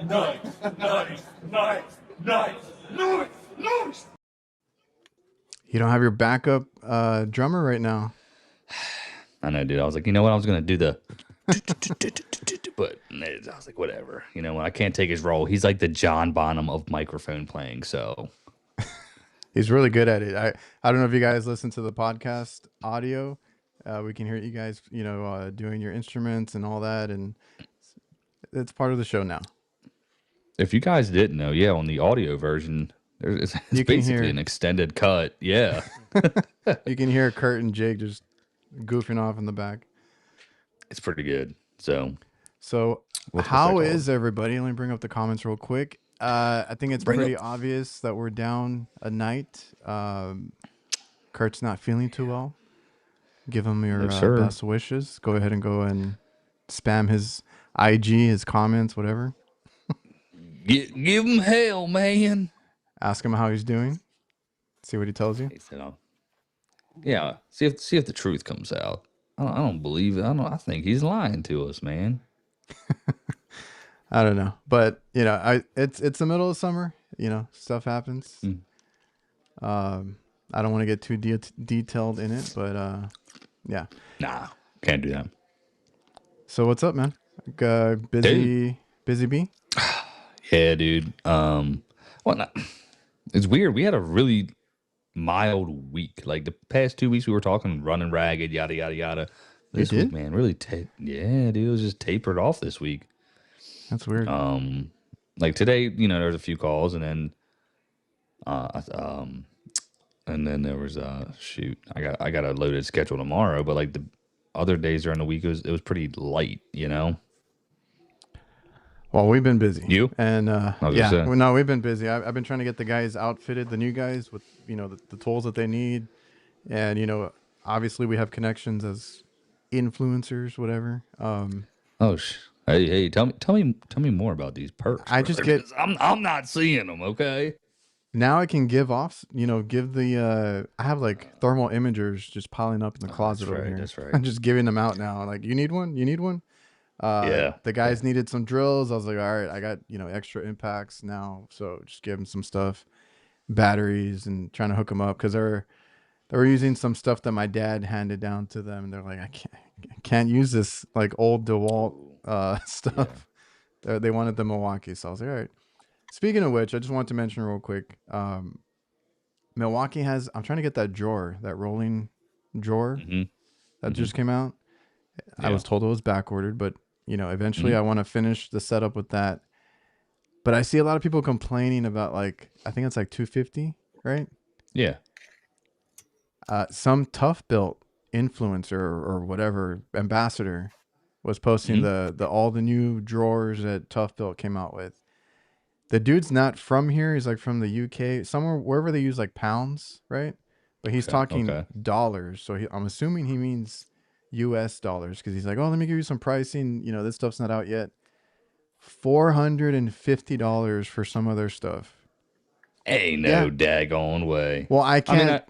Nice. You don't have your backup drummer right now. I know, dude. I was like, you know what? I was gonna do the, but I was like, whatever. You know, I can't take his role. He's like the John Bonham of microphone playing. So He's really good at it. I don't know if you guys listen to the podcast audio. We can hear you guys, doing your instruments and all that, and it's part of the show now. if you guys didn't know, yeah, on the audio version, it's basically an extended cut. Yeah, you can hear Kurt and Jake just goofing off in the back. It's pretty good. So how is everybody? Let me bring up the comments real quick. I think it's pretty obvious that we're down a night. Kurt's not feeling too well. Give him your best wishes. Go ahead and spam his IG, his comments, whatever. Give him hell, man. Ask him how he's doing. See what he tells you. He said, yeah, see if the truth comes out. I don't believe it. I think he's lying to us, man. I don't know, but it's the middle of summer. Stuff happens. I don't want to get too detailed in it, but yeah. Nah, can't do that. So what's up, man? Busy bee? Yeah, dude. It's weird. We had a really mild week. Like the past 2 weeks, we were talking running ragged, yada yada yada. This week, man, really yeah, dude, it was just tapered off this week. That's weird. Like today, there's a few calls, and then there was I got a loaded schedule tomorrow, but like the other days during the week, it was pretty light, Well, we've been busy. You? And no, we've been busy. I've been trying to get the guys outfitted, the new guys, with the tools that they need, and obviously we have connections as influencers, whatever. Hey, tell me more about these perks. I'm not seeing them. Okay. Now I can give off, I have like thermal imagers just piling up in the closet over here. That's right. I'm just giving them out now. Like, you need one? You need one? Yeah. The guys needed some drills. I was like, all right, I got, extra impacts now. So just give them some stuff, batteries, and trying to hook them up. Cause they were using some stuff that my dad handed down to them. And they're like, I can't use this like old DeWalt stuff. Yeah. They wanted the Milwaukee. So I was like, all right. Speaking of which, I just want to mention real quick. Milwaukee I'm trying to get that drawer, that rolling drawer that just came out. Yeah. I was told it was back ordered, but eventually I want to finish the setup with that. But I see a lot of people complaining about I think it's like $250, right? Yeah. Some Tough Built influencer or whatever ambassador was posting all the new drawers that Tough Built came out with. The dude's not from here. He's like from the UK, somewhere wherever they use like pounds, right? But he's talking dollars. So I'm assuming he means US dollars, because he's like, oh, let me give you some pricing. This stuff's not out yet. $450 for some of their stuff. Ain't no daggone way. Well, I can't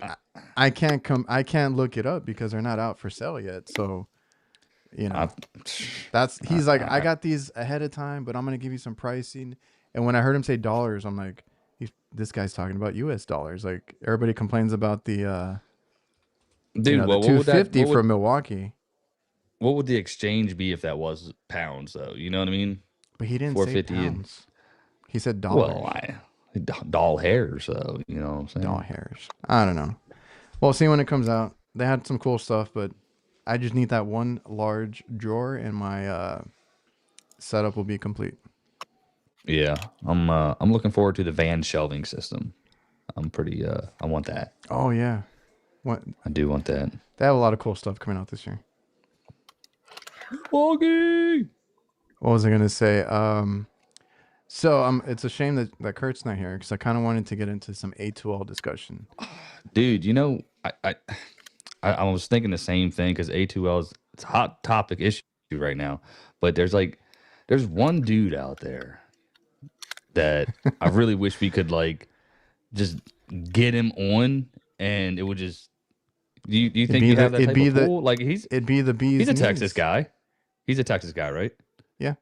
look it up because they're not out for sale yet. So, he's like, I got these ahead of time, but I'm going to give you some pricing. And when I heard him say dollars, I'm like, this guy's talking about US dollars. Like, everybody complains about the, dude, the $250 for Milwaukee. What would the exchange be if that was pounds, though? You know what I mean? But he didn't say pounds. He said dollars. Well, doll hairs, though. You know what I'm saying? Doll hairs. I don't know. Well, see when it comes out. They had some cool stuff, but I just need that one large drawer, and my setup will be complete. Yeah, I'm looking forward to the van shelving system. I want that. Oh yeah, what? I do want that. They have a lot of cool stuff coming out this year. Woggy. What was I gonna say? So it's a shame that Kurt's not here, because I kind of wanted to get into some A2L discussion. Dude, I was thinking the same thing, because A2L is a hot topic issue right now. But there's one dude out there that I really wish we could just get him on, and it would just. Do you think you have that type of pool? It'd be the bees. He's a Texas guy. He's a Texas guy, right? Yeah.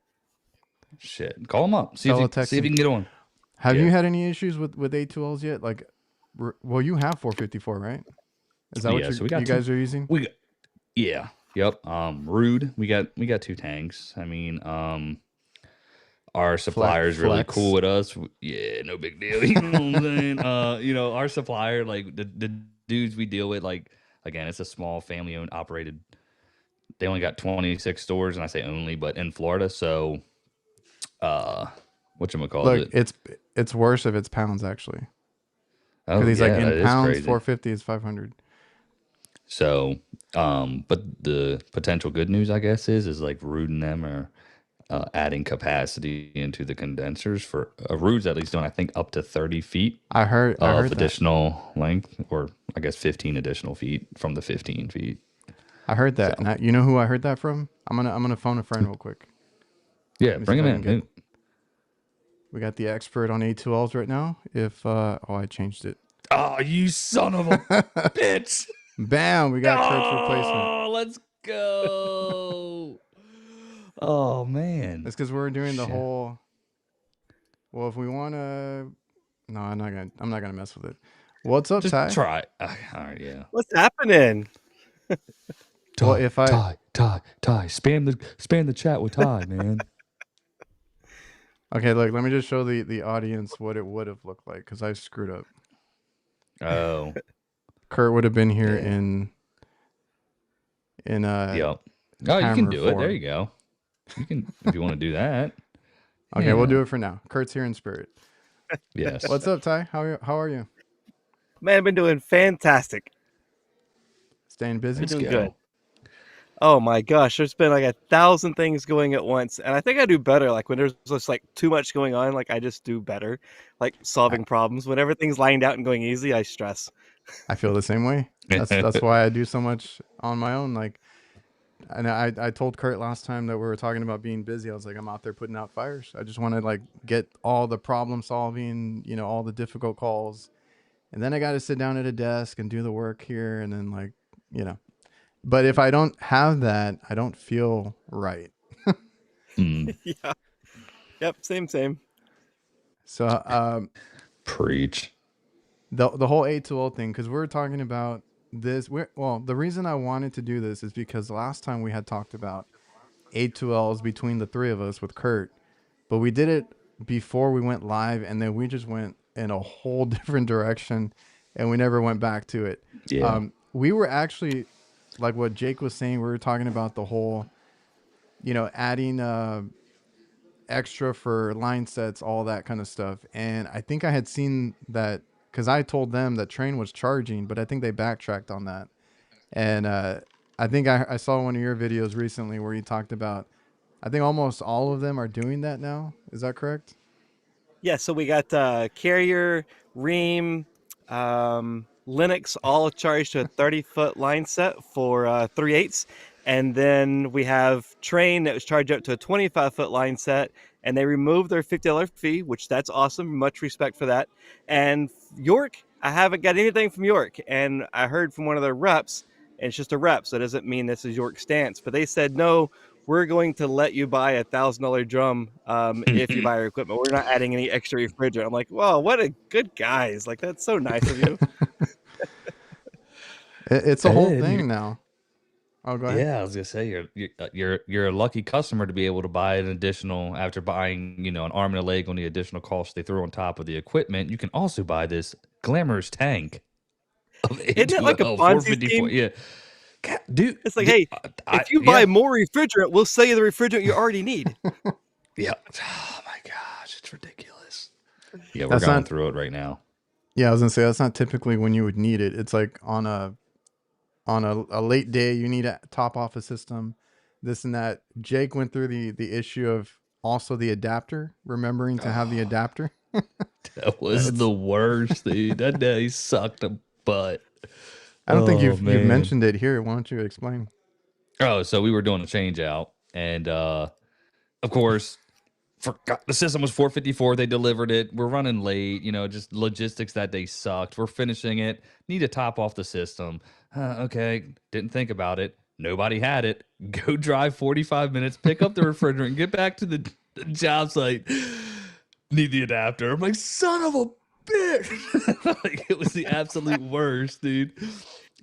Shit, call him up. Teletext See if him. you can get on. Have Yeah. you had any issues with A2Ls yet? Like, well, you have 454, right? Is that what Yeah. So we you got two. guys are using? We got, yeah. Yep. Rude. We got two tanks. I mean, our supplier is really cool Flex. with us. Yeah, no big deal. You know what I'm saying? Our supplier, like the dudes we deal with, like again, it's a small family owned operated. They only got 26 stores, and I say only, but in Florida. So, whatchamacallit Look, it? it's worse if it's pounds actually, because Oh he's like yeah, in that is pounds, crazy. 450 is 500. So, but the potential good news, I guess, is like Rude and them are adding capacity into the condensers for Rude's at least doing, I think, up to 30 feet I of heard that. additional length, or I guess 15 additional feet from the 15 feet. I heard So, that. And you know who I heard that from? I'm gonna phone a friend real quick. yeah, Let me see bring if him I can get. in. We got the expert on A2Ls right now. If I changed it. Oh, you son of a bitch. Bam, we got Kurt's replacement. Oh, let's go. Oh, man. It's because we're doing the Shit. whole. Well, if we want to, no, I'm not gonna mess with it. What's up, Just Ty? try. All right, yeah. What's happening? Well, Ty, if I spam the chat with Ty, man. okay, look, let me just show the audience what it would have looked like because I screwed up. Oh, Kurt would have been here yeah. in Yep. Oh, you can camera do it. There form. you go. You can if you want to do that. Okay, Yeah. we'll do it for now. Kurt's here in spirit. Yes. What's up, Ty? How are you? Man, I've been doing fantastic. Staying busy? Been Let's doing go. good. Oh my gosh, there's been like 1,000 things going at once, and I think I do better. Like when there's just like too much going on, like I just do better, like I, solving problems. When everything's lined out and going easy, I stress. I feel the same way. That's why I do so much on my own. Like, and I told Kurt last time that we were talking about being busy. I was like, I'm out there putting out fires. I just want to like get all the problem solving, all the difficult calls, and then I got to sit down at a desk and do the work here, and then like, you know. But if I don't have that, I don't feel right. Yeah. Yep. Same. So Preach. the whole A2L thing, because we're talking about this. Well, the reason I wanted to do this is because last time we had talked about A2Ls between the three of us with Kurt, but we did it before we went live, and then we just went in a whole different direction, and we never went back to it. Yeah. We were actually, like what Jake was saying, we were talking about the whole, adding extra for line sets, all that kind of stuff. And I think I had seen that because I told them that Train was charging, but I think they backtracked on that. And I think I saw one of your videos recently where you talked about, I think almost all of them are doing that now. Is that correct? Yeah. So we got Carrier, Ream, Linux, all charged to a 30-foot line set for 3/8. And then we have Train that was charged up to a 25-foot line set, and they removed their $50 fee, which that's awesome. Much respect for that. And York, I haven't got anything from York, and I heard from one of their reps, and it's just a rep, so it doesn't mean this is York's stance. But they said no, we're going to let you buy $1,000 drum if you buy our equipment. We're not adding any extra refrigerant. I'm like, wow, what a good guys! Like that's so nice of you. It's a whole And thing now. Oh, go ahead. yeah, I was gonna say you're a lucky customer to be able to buy an additional after buying an arm and a leg on the additional cost they throw on top of the equipment. You can also buy this glamorous tank of Isn't it like a A2L Ponzi 454. scheme? Yeah, dude. It's like, hey, if you buy Yeah, more refrigerant, we'll sell you the refrigerant you already need. yeah. Oh my gosh, it's ridiculous. Yeah, we're That's going not. through it right now. Yeah, I was gonna say that's not typically when you would need it. It's like on a late day you need to top off a system, this and that. Jake went through the issue of also the adapter, remembering to have the adapter. That was It's the worst, dude. That day sucked a butt. I don't think Oh you've man. mentioned it here. Why don't you explain? Oh, so we were doing a change out, and of course, forgot the system was 454. They delivered it. We're running late. Just logistics that day sucked. We're finishing it. Need to top off the system. Okay, didn't think about it. Nobody had it. Go drive 45 minutes, pick up the refrigerant, get back to the The job site need the adapter. I'm like, son of a bitch. Like, it was the absolute worst, dude.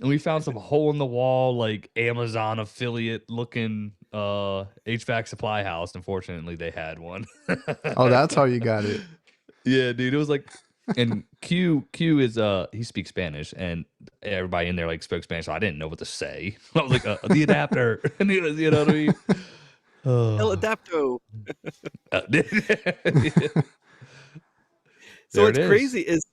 And we found some hole in the wall, like Amazon affiliate looking HVAC supply house. Unfortunately, they had one. Oh, that's how you got it. Yeah, dude. It was like, and Q is he speaks Spanish, and everybody in there like spoke Spanish, so I didn't know what to say. I was like, the adapter. And you know what I mean? El Oh. Adapto. Yeah. So There it what's is. crazy is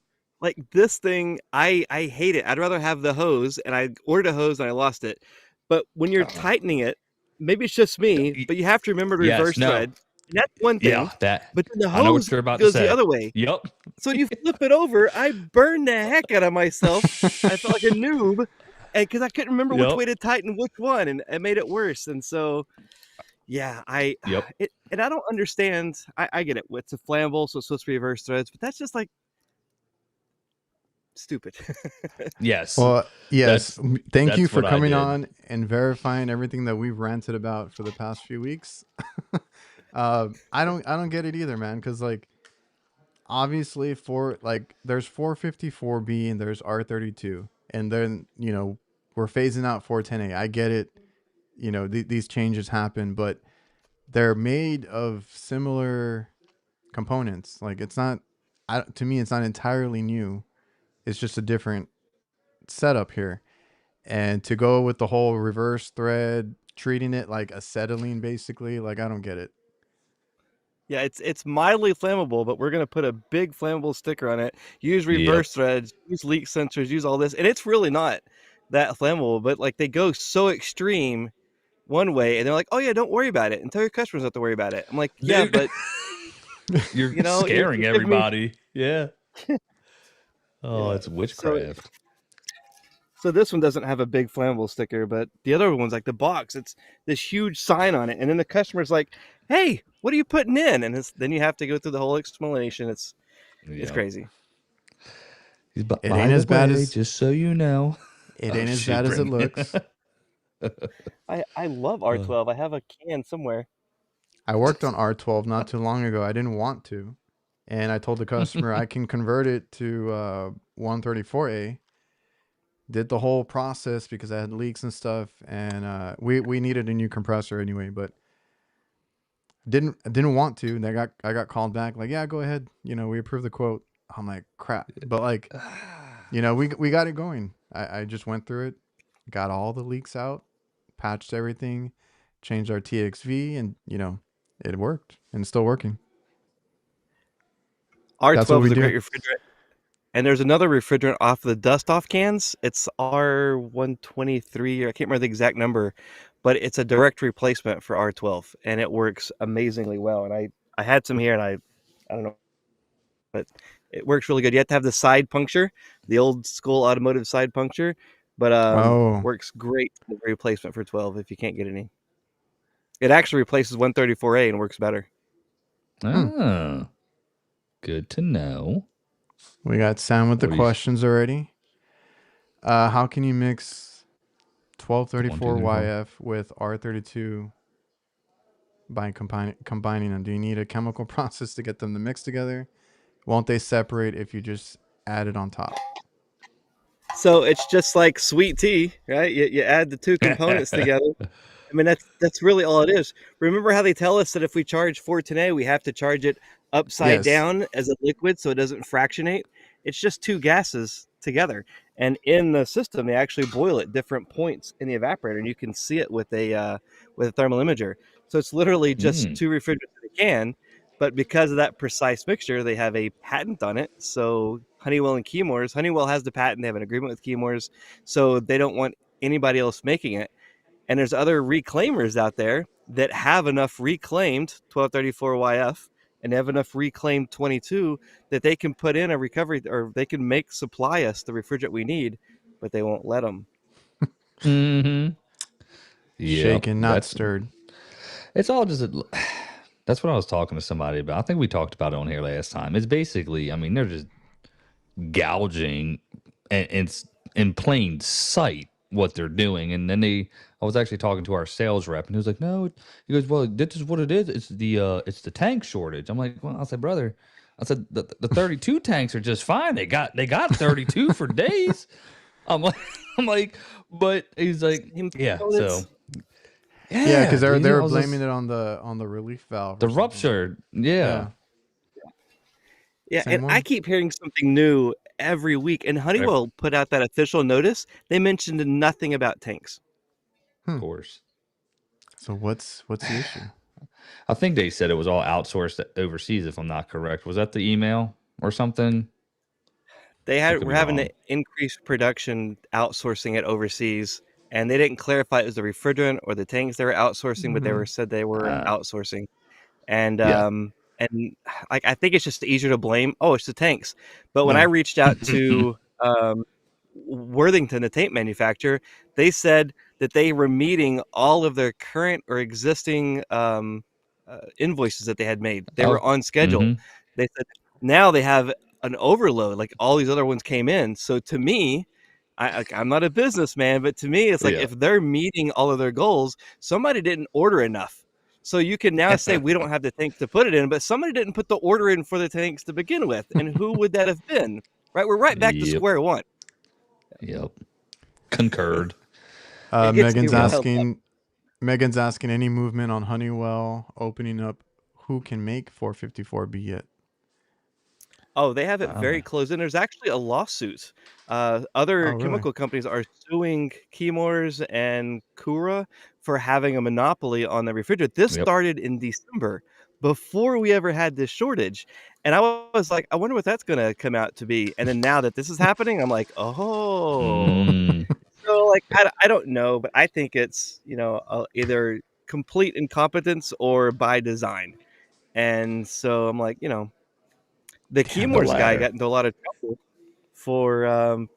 like this thing, I hate it. I'd rather have the hose, and I ordered a hose and I lost it. But when you're tightening it, maybe it's just me, but you have to remember to Yes, reverse no. thread. And that's one Yeah, thing. that But then the I know what hose you're about to goes the say. other way. Yep. So when you flip it over, I burned the heck out of myself. I felt like a noob, and because I couldn't remember which Yep. way to tighten which one, and it made it worse. And so, yeah, Yep. and I don't understand. I get it. It's a flammable, so it's supposed to be reverse threads, but that's just like stupid. Yes. Well, yes. Thank you That's for what I coming did. on and verifying everything that we've ranted about for the past few weeks. I don't get it either, man. Because like, obviously, there's 454B and there's R32, and then we're phasing out 410A. I get it. These changes happen, but they're made of similar components. Like it's not, to me, it's not entirely new. It's just a different setup here. And to go with the whole reverse thread, treating it like acetylene, basically, like I don't get it. Yeah, it's mildly flammable, but we're gonna put a big flammable sticker on it. Use Yep. reverse threads, use leak sensors, use all this, and it's really not that flammable. But like they go so extreme one way, and they're like, "Oh yeah, don't worry about it," and tell your customers not to worry about it. I'm like, "Yeah, Dude, but you're you're scaring giving me everybody. Yeah. Oh, yeah." it's So witchcraft. so this one doesn't have a big flammable sticker, but the other one's like the box. It's this huge sign on it, and then the customer's like, "Hey, what are you putting in?" And then you have to go through the whole explanation. It's Yeah. crazy. It By ain't the as bad way, as just so you know. it Oh ain't as shoot, bad as it bring. looks. I love Uh, R12. I have a can somewhere. I worked on R12 not too long ago. I didn't want to, and I told the customer I can convert it to 134A. Did the whole process because I had leaks and stuff, and we needed a new compressor anyway, but didn't want to. And I got called back like, yeah, go ahead. We approved the quote. I'm like, crap, but like, we got it going. I just went through it, got all the leaks out, patched everything, changed our TXV, and it worked and it's still working. That's what R12 we is a do. great refrigerant. And there's another refrigerant off the dust off cans. It's R123, or I can't remember the exact number, but it's a direct replacement for R12, and it works amazingly well. And I had some here, and I don't know, but it works really good. You have to have the side puncture, the old school automotive side puncture, but Oh, works great as a replacement for 12 if you can't get any. It actually replaces 134A and works better. oh, good to know. we got Sam with the What do you? questions already. How can you mix 1, 2, 3, 4. 1234 YF with R32 by combining them? Do you need a chemical process to get them to mix together? Won't they separate if you just add it on top? So it's just like sweet tea, right? You add the two components together. I mean, that's really all it is. Remember how they tell us that if we charge 410A, we have to charge it upside Yes. down as a liquid so it doesn't fractionate? It's just two gases together. And in the system, they actually boil at different points in the evaporator, and you can see it with a thermal imager. So it's literally just two refrigerants in a can, but because of that precise mixture, they have a patent on it. So Honeywell and Chemours, Honeywell has the patent. They have an agreement with Chemours, so they don't want anybody else making it. And there's other reclaimers out there that have enough reclaimed 1234YF and have enough reclaimed 22 that they can put in a recovery, or they can supply us the refrigerant we need, but they won't let them. Mm-hmm. Yep. Shaken, not stirred. It's all just that's what I was talking to somebody about. I think we talked about it on here last time. It's basically, I mean, they're just gouging, and it's in plain sight. what they're doing. And then I was actually talking to our sales rep, and he was like, "No," he goes, "Well, this is what it is. It's the tank shortage." I'm like, "Well," I said, "Brother," I said, the 32 tanks are just fine. They got 32 for days." I'm like, I'm like, but he's like, Same yeah. So components. Yeah, because yeah, dude, they I were was blaming just it on the relief valve the or something. rupture. Yeah. Yeah, Yeah, same and I one. keep hearing something new every week. And Of Honeywell put out that official notice. They mentioned nothing about tanks. course. So what's the issue? I think they said it was all outsourced overseas, if I'm not correct. Was that the email or something? I could Were be having to wrong. increase production, outsourcing it overseas, and they didn't clarify it was the refrigerant or the tanks they were outsourcing, but Hmm. said they were outsourcing. And Yeah. like I think it's just easier to blame. Oh, it's the tanks. But when I Yeah. reached out to Worthington, the tank manufacturer, they said that they were meeting all of their current or existing invoices that they had made. They were Oh. on schedule. Mm-hmm. They said now they have an overload, like all these other ones came in. So to me, I'm not a businessman, but to me, it's like Yeah. if they're meeting all of their goals, somebody didn't order enough. So you can now say we don't have the tanks to put it in, but somebody didn't put the order in for the tanks to begin with. And who would that have been? Right? We're right back to Yep. square one. Yep. Concurred. It gets me Megan's Yep. riled up. asking. Megan's asking any movement on Honeywell opening up who can make 454B yet. Oh, they have it Uh, very close in. There's actually a lawsuit. Oh, Other really? chemical companies are suing Chemours and Cura for having a monopoly on the refrigerant. This yep. started in December, before we ever had this shortage. And I was like, I wonder what that's going to come out to be. And then now that this is happening, I'm like, oh. Mm, So, like, I don't know, but I think it's, either complete incompetence or by design. And so I'm like, the yeah, the Chemours guy latter. got into a lot of trouble for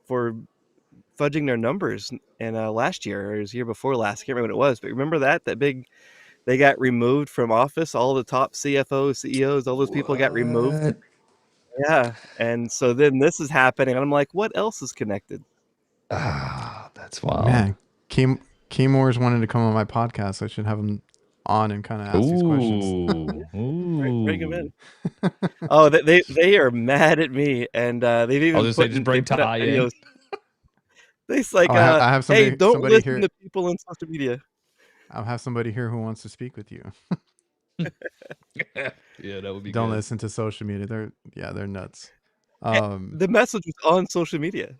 fudging their numbers in last year or his year before last. I can't remember what it was, but remember that big they got removed from office. All the top CFOs, CEOs, all those people got removed. What? Yeah, and so then this is happening, and I'm like, what else is connected? Ah, that's wild. Man, Keymores wanted to come on my podcast. I should have him on and kind of ask these questions. Ooh. Bring them Ooh. in. Oh, they are mad at me, and they've I was even gonna say, just they bring put up Ty in. videos. It's like, Oh, I have hey, somebody don't somebody listen here. to people on social media. I'll have somebody here who wants to speak with you. Yeah, that would be Don't good. listen to social media. They're nuts. The message was on social media.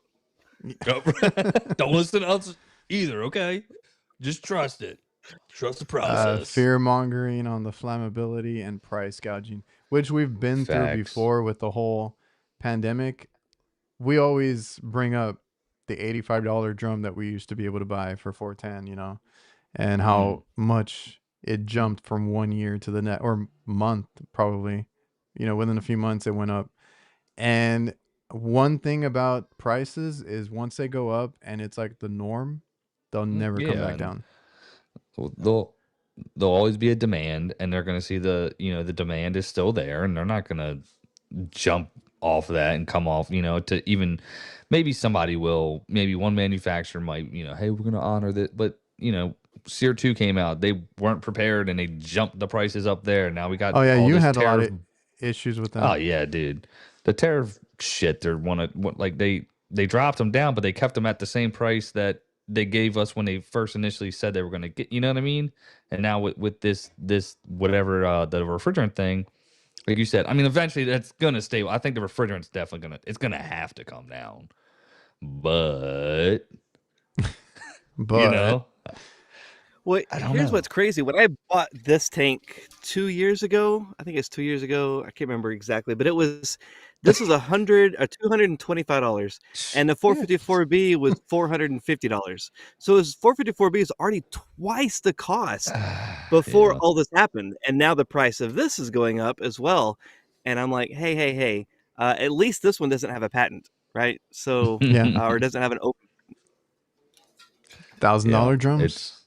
Don't listen to us either, okay? Just trust it. Trust the process. Fear mongering on the flammability and price gouging, which we've been through Facts. before with the whole pandemic. We always bring up the $85 drum that we used to be able to buy for 410, and Mm. how much it jumped from 1 year to the next, or month probably. Within a few months it went up. And one thing about prices is once they go up and it's like the norm, they'll never come Yeah, back and down. there'll always be a demand, and they're gonna see the demand is still there, and they're not gonna jump off of that and come off, to even maybe somebody will, maybe one manufacturer might, hey, we're gonna honor that, but SEER 2 came out, they weren't prepared and they jumped the prices up there. Now we got Oh yeah, all you this had a lot tariff. of issues with Oh that. yeah, dude. The tariff shit, they're like they dropped them down, but they kept them at the same price that they gave us when they first initially said they were going to get, you know what I mean? And now with this whatever the refrigerant thing, like you said, I mean eventually that's going to stay. I think the refrigerant's definitely it's going to have to come down. But, you But know, Well, I don't here's know. what's crazy. When I bought this tank 2 years ago, I think it's 2 years ago. I can't remember exactly, but this was $225, and the Yeah. 454B was $450. So his 454B is already twice the cost before Yeah. all this happened, and now the price of this is going up as well. And I'm like, hey, hey, hey, at least this one doesn't have a patent, right? So, yeah, or doesn't have an open. Yeah. $1,000 drums. It's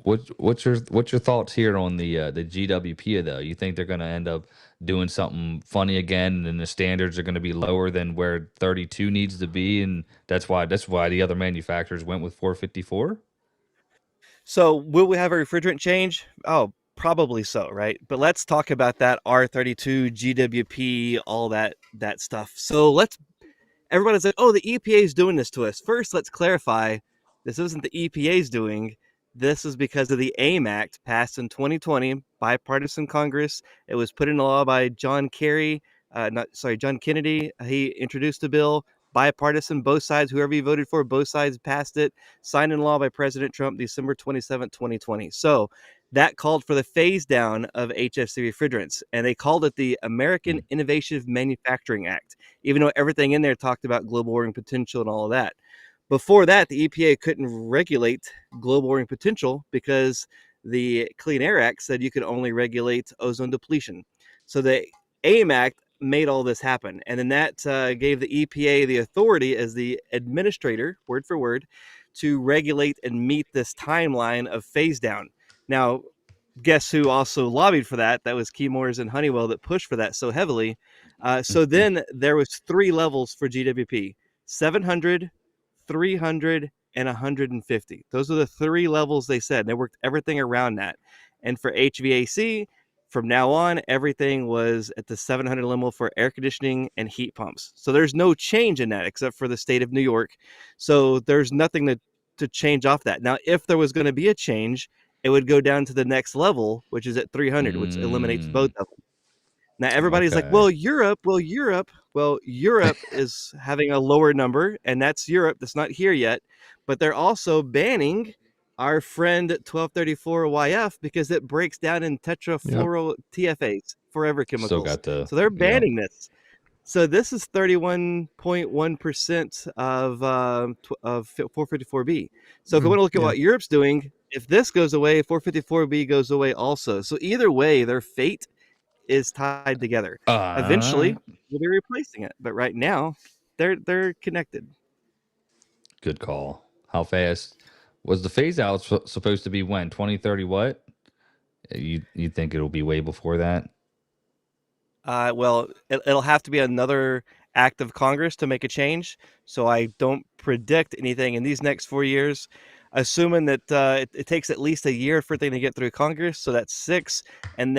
What's your thoughts here on the GWP though? You think they're going to end up doing something funny again, and the standards are going to be lower than where 32 needs to be, and that's why the other manufacturers went with 454? So will we have a refrigerant change? Oh, probably so, right? But let's talk about that R32, GWP, all that stuff. So everybody's like, oh, the EPA is doing this to us. First, let's clarify this isn't the EPA's doing. This is because of the AIM Act passed in 2020, bipartisan Congress. It was put into law by John Kennedy. He introduced the bill, bipartisan, both sides, whoever you voted for, both sides passed it, signed into law by President Trump December 27th, 2020. So that called for the phase down of HFC refrigerants, and they called it the American Innovative Manufacturing Act, even though everything in there talked about global warming potential and all of that. Before that, the EPA couldn't regulate global warming potential because the Clean Air Act said you could only regulate ozone depletion. So the AIM Act made all this happen. And then that gave the EPA the authority as the administrator, word for word, to regulate and meet this timeline of phase down. Now, guess who also lobbied for that? That was Chemours and Honeywell that pushed for that so heavily. So then there was 3 levels for GWP: 700, 300, and 150. Those are the 3 levels they said. They worked everything around that. And for HVAC, from now on, everything was at the 700 level for air conditioning and heat pumps. So there's no change in that except for the state of New York. So there's nothing to change off that. Now, if there was going to be a change, it would go down to the next level, which is at 300, which eliminates both of them. Now everybody's like, Okay. well, Europe. Well, Europe is having a lower number, and that's Europe. That's not here yet. But they're also banning our friend 1234YF because it breaks down in Yep. tetrafluoro TFAs, forever Still chemicals. got the So they're yeah. banning this. So this is 31.1% of 454B. So if we want to look at Yeah. what Europe's doing, if this goes away, 454B goes away also. So either way, their fate is tied together. Eventually, Uh, we'll be replacing it, but right now, they're connected. Good call. How fast was the phase out supposed to be when? 2030 what? You think it'll be way before that? Well, it'll have to be another act of Congress to make a change. So I don't predict anything in these next 4 years, assuming that it takes at least a year for everything to get through Congress. So that's 6, and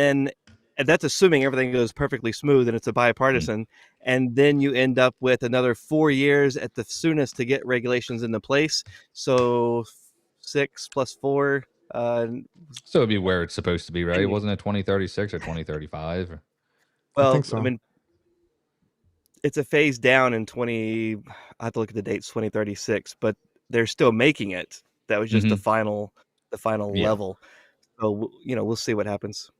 that's assuming everything goes perfectly smooth and it's a Mm. bipartisan. And then you end up with another 4 years at the soonest to get regulations into place. So 6 plus 4. So it'd be where it's supposed to be, right? It 10 wasn't it 2036 or 2035? I think Well, I so. mean, it's a phase down in 20. I have to look at the dates, 2036, but they're still making it. That was just the Mm-hmm. final Yeah. level. So, we'll see what happens.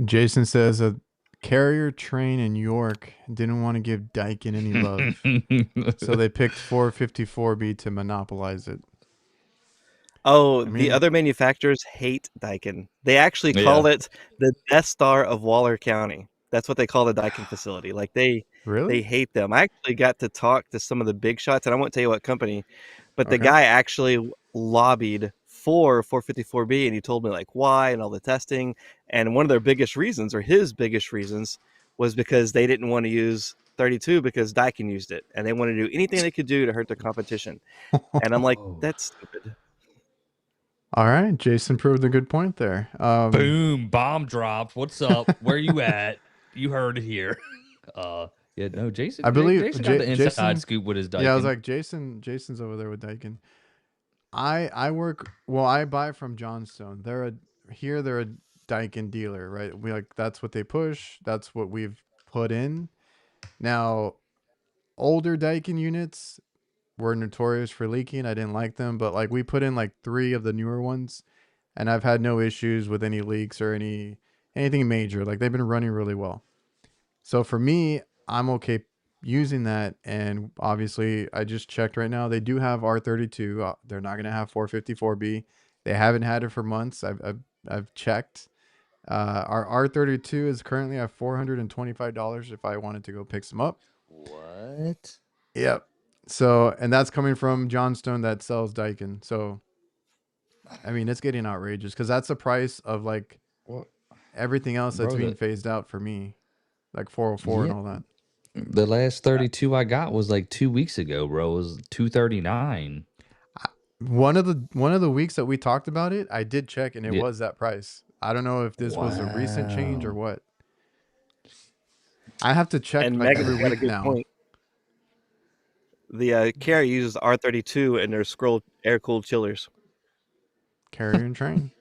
Jason says a carrier train in York didn't want to give Daikin any love, so they picked 454B to monopolize it. Oh, I the mean, other manufacturers hate Daikin. They actually call Yeah. it the Death Star of Waller County. That's what they call the Daikin facility. Like they really? hate them. I actually got to talk to some of the big shots, and I won't tell you what company, but the Okay. guy actually lobbied for 454B, and he told me like why and all the testing. And one of their biggest reasons, or his biggest reasons, was because they didn't want to use 32 because Daikin used it, and they wanted to do anything they could do to hurt their competition. And I'm like, Oh. that's stupid. All right, Jason proved a good point there. Boom, bomb dropped. What's up? Where you at? You heard it here. Uh yeah, no, I Jason believe Jason got the inside Jason. scoop with his Yeah, I was Daikin. like Jason's over there with Daikin. I work well. I buy from Johnstone. They're a Daikin dealer, right? We like that's what they push. That's what we've put in. Now, older Daikin units were notorious for leaking. I didn't like them, but like we put in like 3 of the newer ones, and I've had no issues with any leaks or anything major. Like they've been running really well. So for me, I'm okay using that. And obviously, I just checked right now. They do have R32. They're not going to have 454B. They haven't had it for months. I've checked. Our R32 is currently at $425 if I wanted to go pick some up. What? Yep. So, and that's coming from Johnstone that sells Daikin. So, I mean, it's getting outrageous because that's the price of like Well, everything else that's bro, being phased out for me, like 404 and yeah, all that. the last 32 I got was like 2 weeks ago, bro. It was 239. One of the weeks that we talked about it, I did check and it Yeah. was that price. I don't know if this was a recent change or Wow. what. I have to check And like Megan's every got a week good now. point. The Carrier uses R32 in their scroll air cooled chillers. Carrier and train.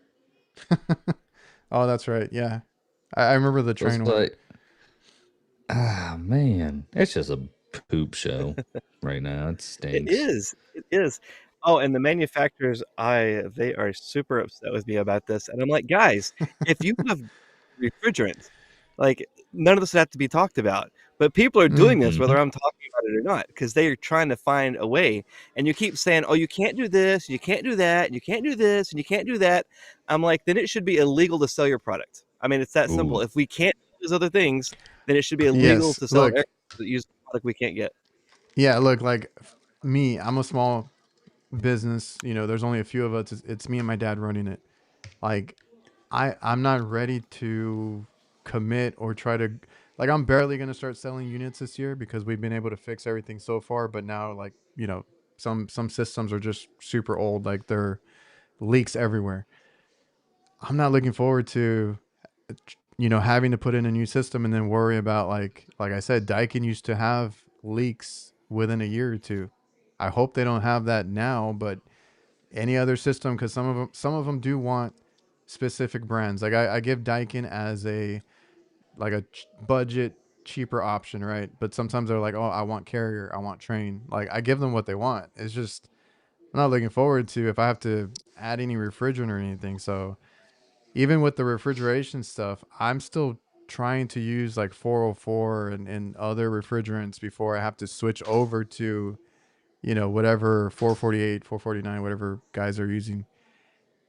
Oh, that's right. Yeah, I remember the So it's train one. like, man, it's just a poop show right now. It It stinks. is. It is. Oh, and the manufacturers, they are super upset with me about this. And I'm like, guys, if you have refrigerants, like none of this would have to be talked about. But people are doing this Hmm. whether I'm talking about it or not, because they are trying to find a way. And you keep saying, oh, you can't do this, you can't do that, and you can't do this, and you can't do that. I'm like, then it should be illegal to sell your product. I mean, it's that simple. Ooh. If we can't do those other things, then it should be illegal Yes, to sell air look. that use a product we can't get. Yeah, look. Like me, I'm a small business. You know, there's only a few of us. It's me and my dad running it. Like I'm not ready to commit or try to like I'm barely going to start selling units this year because we've been able to fix everything so far, but now like, you know, some systems are just super old, like they're leaks everywhere. I'm not looking forward to having to put in a new system and then worry about like I said, Daikin used to have leaks within a year or two. I hope they don't have that now, but any other system, because some of them do want specific brands. Like I give Daikin as a like a budget cheaper option, right? But sometimes they're like, oh, I want Carrier, I want Train. Like I give them what they want. It's just I'm not looking forward to if I have to add any refrigerant or anything. So even with the refrigeration stuff, I'm still trying to use like 404 and other refrigerants before I have to switch over to whatever 448, 449, whatever guys are using.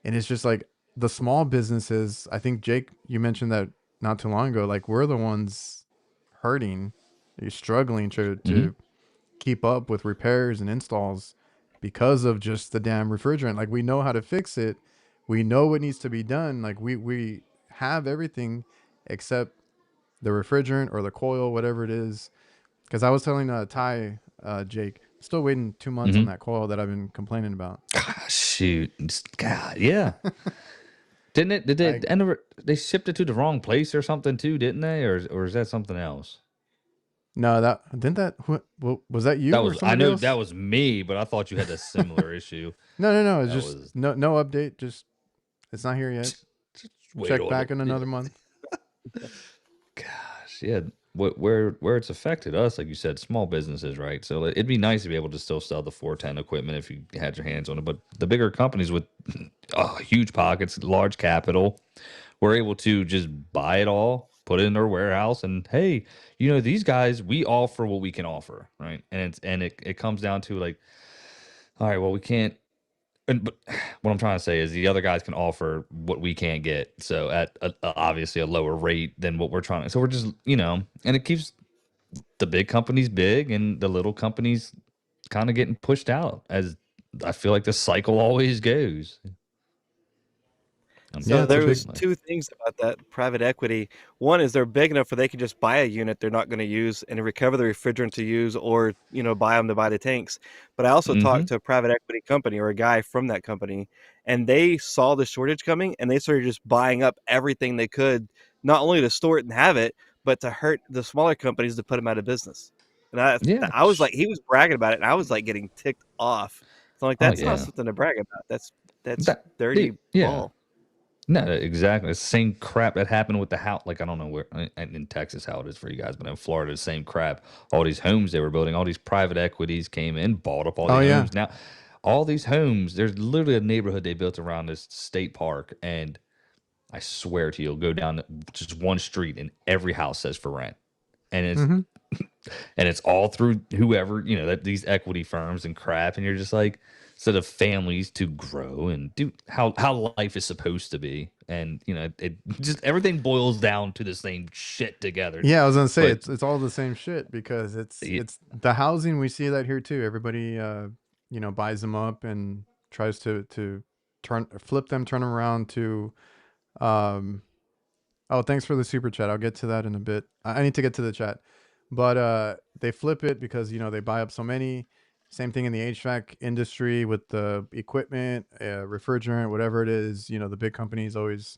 And it's just like the small businesses. I think Jake, you mentioned that not too long ago. Like we're the ones hurting, you're struggling to Hmm. keep up with repairs and installs because of just the damn refrigerant. Like we know how to fix it, we know what needs to be done. Like we have everything except the refrigerant or the coil, whatever it is. Because I was telling Ty, Jake, still waiting 2 months on Hmm. that coil that I've been complaining about. Shoot. God, yeah. Didn't it? Did they Like end up, they shipped it to the wrong place or something too, didn't they? Or is that something else? no, that didn't that was that That you or was I somebody know that else? was me, but I thought you had a similar issue. No, no, no. It's That just was no update. Just it's not here yet. just wait Check on back it. in Yeah. another month. Gosh, yeah. Where it's affected us, like you said, small businesses, right? So it'd be nice to be able to still sell the 410 equipment if you had your hands on it. But the bigger companies with huge pockets, large capital, were able to just buy it all, put it in their warehouse, and hey, these guys, we offer what we can offer, right? And it comes down to like, all right, well, we can't. But what I'm trying to say is the other guys can offer what we can't get, so at obviously a lower rate than what we're trying to. So we're just, and it keeps the big companies big and the little companies kind of getting pushed out, as I feel like the cycle always goes, Yeah, So it's a there big. was unfortunately. two things about that private equity. One is they're big enough where they can just buy a unit they're not going to use and recover the refrigerant to use, or buy them to buy the tanks. But I also Mm-hmm. talked to a private equity company or a guy from that company, and they saw the shortage coming and they started just buying up everything they could, not only to store it and have it, but to hurt the smaller companies to put them out of business. And Yeah. I was like, he was bragging about it, and I was like getting ticked off. So I'm like, Oh that's not yeah. something to brag about. That's That. dirty Yeah. ball. No, exactly. It's the same crap that happened with the house. Like, I don't know where in Texas how it is for you guys, but in Florida, the same crap. All these homes they were building, all these private equities came in, bought up all Oh the yeah. homes. Now, all these homes, there's literally a neighborhood they built around this state park. And I swear to you, you'll go down just one street and every house says for rent. And it's Mm-hmm. and it's all through whoever that these equity firms and crap, and you're just like, instead of families to grow and do how life is supposed to be, and it just everything boils down to the same shit together. Yeah, I was gonna say But it's all the same shit because it's it, it's the housing. We see that here too. Everybody buys them up and tries to flip them, turn them around to, um, oh, thanks for the super chat. I'll get to that in a bit. I need to get to the chat, but they flip it because they buy up so many. Same thing in the HVAC industry with the equipment, refrigerant, whatever it is. The big companies always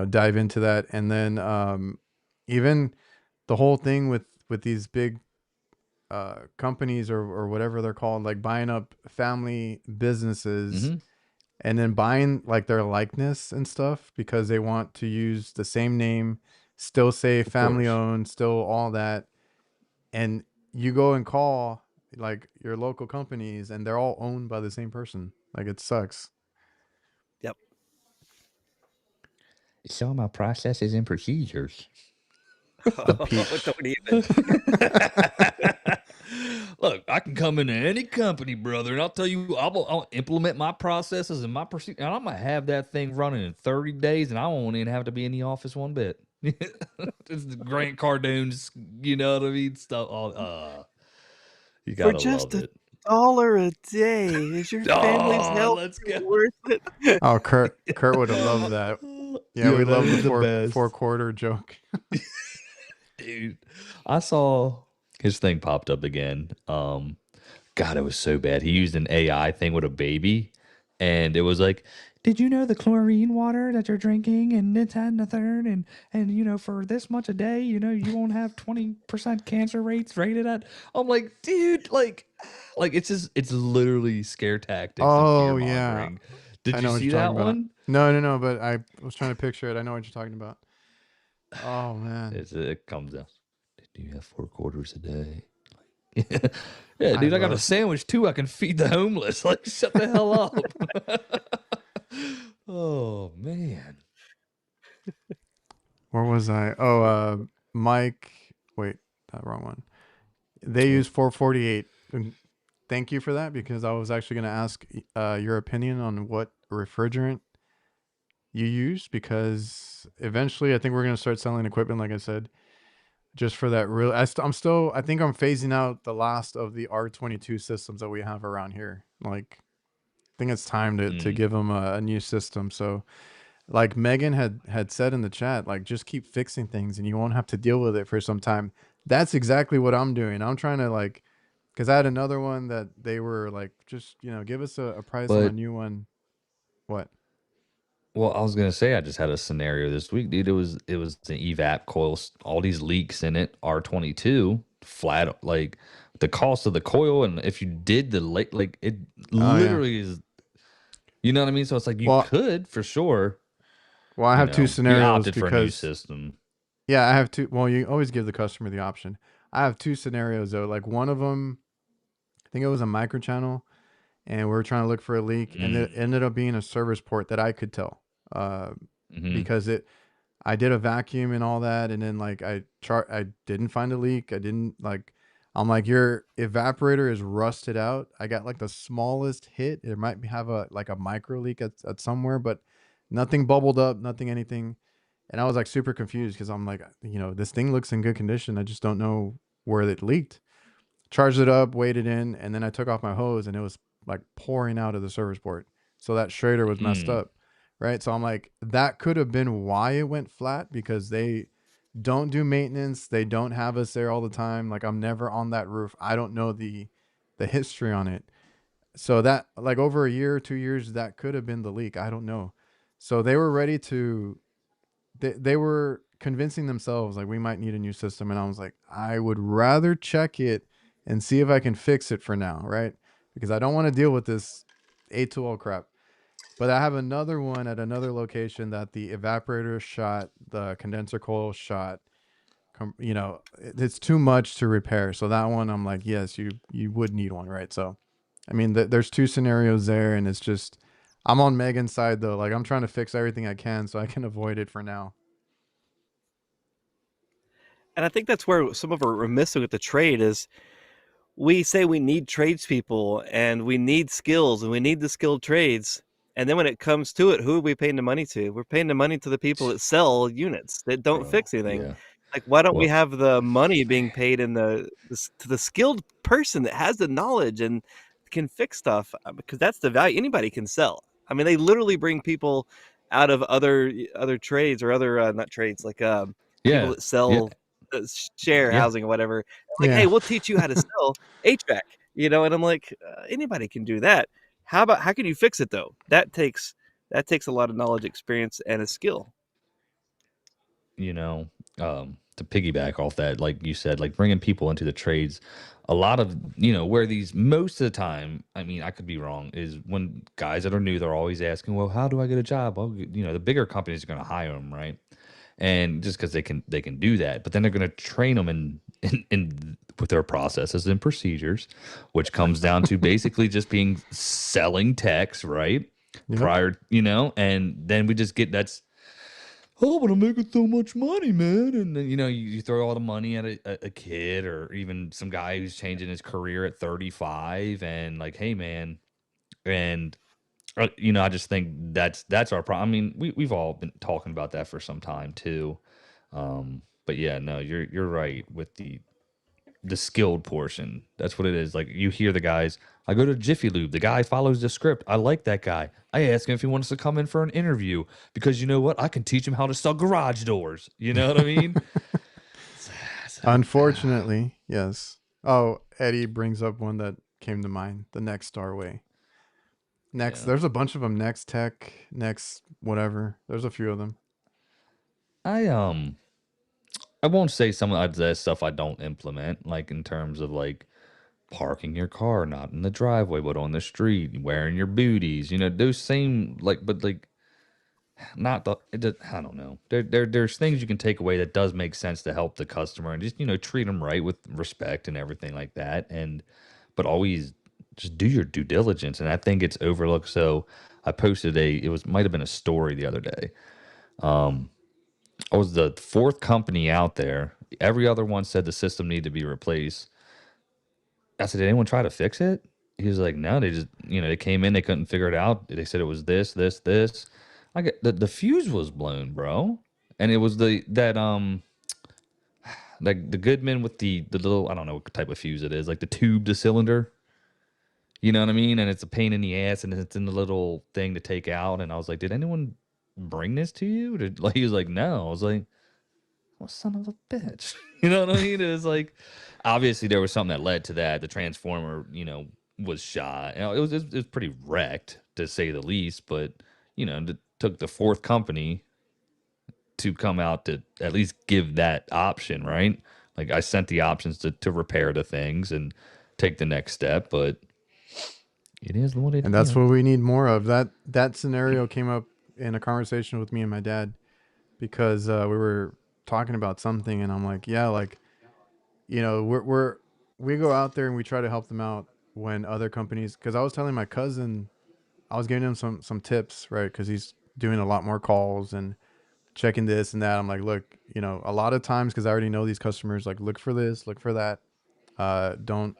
dive into that, and then even the whole thing with these big companies or whatever they're called, like buying up family businesses Mm-hmm. and then buying like their likeness and stuff because they want to use the same name, still say Of family course. owned, still all that. And you go and call like your local companies and they're all owned by the same person. Like it sucks. Yep. It's all my processes and procedures. The peach. Don't even. Look, I can come into any company, brother, and I'll tell you, I'll implement my processes and my procedure, and I'm gonna have that thing running in 30 days, and I won't even have to be in the office one bit. It's the Grant Cardone's, you know what I mean? Stuff. You For gotta just love it. $1 a day, is your family's Oh, health let's go. worth it? Oh, Kurt would have loved that. Yeah, Yo, we that love is the the best. four quarter joke. Dude, I saw his thing popped up again. God, it was so bad. He used an AI thing with a baby, and it was like, "Did you know the chlorine water that you're drinking and this that, and the third, and for this much a day, you won't have 20% cancer rates rated at." I'm like, dude, like it's literally scare tactics and fear Oh yeah, mongering. Did I you know what see you're talking that about. one? No, but I was trying to picture it. I know what you're talking about. Oh man, It comes out. Do you have 4 quarters a day? Yeah, I dude, I got a love. sandwich too. I can feed the homeless. Like, shut the hell up. Oh man. Where was I? Oh, Mike. Wait, that wrong one. They use 448. And thank you for that because I was actually going to ask your opinion on what refrigerant you use because eventually I think we're going to start selling equipment, like I said, just for that real. I think I'm phasing out the last of the R22 systems that we have around here. Like, I think it's time to Mm. give them a new system. So, like Megan had said in the chat, like just keep fixing things and you won't have to deal with it for some time. That's exactly what I'm doing. I'm trying to like, because I had another one that they were like, just give us a price on a But new one. What? well, I was gonna say I just had a scenario this week, dude. It was an evap coil, all these leaks in it, R22, flat like the cost of the coil, and if you did the like it Oh yeah. literally is, you know what I mean? So it's like you Well, could for sure, I have two you scenarios opted for a new because system. yeah, I have two. Well, you always give the customer the option. I have two scenarios though. Like one of them, I think it was a micro channel, and we were trying to look for a leak, and it Mm. ended up being a service port that I could tell, uh, Mm-hmm. because I did a vacuum and all that, and then like I didn't find a leak. I didn't like. I'm like your evaporator is rusted out. I got like the smallest hit. It might have a like a micro leak at somewhere, but nothing bubbled up, nothing anything. And I was like super confused because I'm like, this thing looks in good condition. I just don't know where it leaked. Charged it up, weighed it in, and then I took off my hose and it was like pouring out of the service port. So that Schrader was messed Mm. up. Right. So I'm like, that could have been why it went flat because they don't do maintenance. They don't have us there all the time. Like I'm never on that roof. I don't know the history on it. So that like over a year, 2 years, that could have been the leak. I don't know. So they were ready to they were convincing themselves like we might need a new system, and I was like, I would rather check it and see if I can fix it for now, right? Because I don't want to deal with this A2L crap. But I have another one at another location that the evaporator shot, the condenser coil shot. It's too much to repair. So that one, I'm like, yes, you would need one, right? So, I mean, there's two scenarios there, and it's just I'm on Megan's side though. Like I'm trying to fix everything I can so I can avoid it for now. And I think that's where some of our we're missing with the trade is we say we need tradespeople and we need skills and we need the skilled trades. And then when it comes to it, who are we paying the money to? We're paying the money to the people that sell units that don't Bro, fix anything. yeah. Like, why don't we Well, have the money being paid in to the skilled person that has the knowledge and can fix stuff? Because that's the value. Anybody can sell. I mean, they literally bring people out of other trades or other not trades, like people Yeah. that Yeah. sell share Yeah. housing or whatever. Like, Yeah. hey, we'll teach you how to sell HVAC, you know. And I'm like, anybody can do that. How can you fix it though? That takes a lot of knowledge, experience, and a skill. You know, to piggyback off that, like you said, like bringing people into the trades, a lot of, where these most of the time, I mean, I could be wrong, is when guys that are new, they're always asking, well, how do I get a job? Well, the bigger companies are going to hire them, right? And just because they can do that, but then they're going to train them in with their processes and procedures, which comes down to basically just being selling techs, right? Yep. Prior, and then we just get that's, oh, but I'm making so much money, man. And then, you throw all the money at a kid or even some guy who's changing his career at 35 and like, hey, man. And, I just think that's our problem. I mean, we've all been talking about that for some time too. But yeah, no, you're right with the skilled portion. That's what it is. Like you hear the guys, I go to Jiffy Lube. The guy follows the script. I like that guy. I ask him if he wants to come in for an interview because you know what? I can teach him how to sell garage doors. You know what I mean? Unfortunately, yes. Oh, Eddie brings up one that came to mind: the Next Star Way. Next, Yeah. there's a bunch of them. Next Tech, Next whatever. There's a few of them. I I won't say some of that stuff I don't implement, like in terms of like parking your car not in the driveway but on the street, wearing your booties, those same like, but like not the I don't know. There's things you can take away that does make sense to help the customer and just treat them right with respect and everything like that. And but always just do your due diligence. And I think it's overlooked. So I posted might have been a story the other day. I was the fourth company out there. Every other one said the system needed to be replaced. I said, did anyone try to fix it? He was like, no, they just, they came in, they couldn't figure it out. They said it was this, this, this. I get the fuse was blown, bro. And it was like the Goodman with the little, I don't know what type of fuse it is, like the tube to cylinder. You know what I mean? And it's a pain in the ass and it's in the little thing to take out. And I was like, did anyone bring this to you? Like he was like, no. I was like, well, son of a bitch. You know what I mean? It was like, obviously there was something that led to that. The transformer, was shot. It was pretty wrecked to say the least. But it took the fourth company to come out to at least give that option, right? Like I sent the options to repair the things and take the next step, but it is what it And that's is. what we need more of. That scenario came up in a conversation with me and my dad because we were talking about something, and I'm like, yeah, like we go out there and we try to help them out when other companies. Because I was telling my cousin, I was giving him some tips, right? Because he's doing a lot more calls and checking this and that. I'm like, look, a lot of times, because I already know these customers, like, look for this, look for that. Don't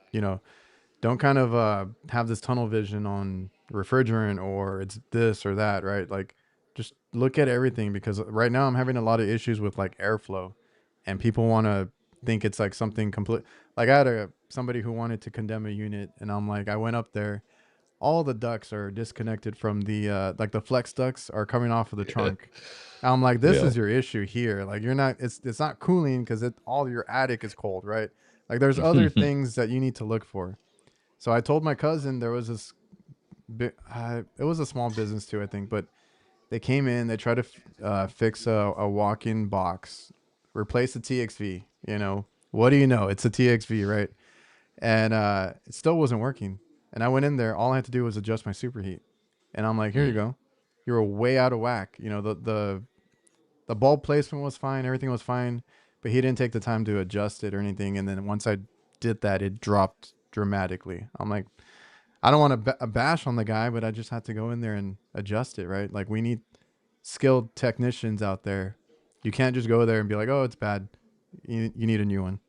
kind of have this tunnel vision on refrigerant or it's this or that, right? Like, just look at everything, because right now I'm having a lot of issues with like airflow, and people want to think it's like something complete. Like I had somebody who wanted to condemn a unit, and I'm like, I went up there, all the ducts are disconnected from the like the flex ducts are coming off of the Yeah. trunk. I'm like, this Yeah. is your issue here. Like, you're not, it's not cooling because all your attic is cold, right? Like, there's other things that you need to look for. So I told my cousin there was this it was a small business too, I think, but they came in, they tried to fix a walk-in box, replace the TXV. What do you know? It's a TXV, right? And it still wasn't working. And I went in there. All I had to do was adjust my superheat, and I'm like, here you Mm. go. You were way out of whack. The bulb placement was fine, everything was fine, but he didn't take the time to adjust it or anything. And then once I did that, it dropped dramatically. I'm like, I don't want to bash on the guy, but I just had to go in there and adjust it, right? Like, we need skilled technicians out there. You can't just go there and be like, oh, it's bad. You need a new one.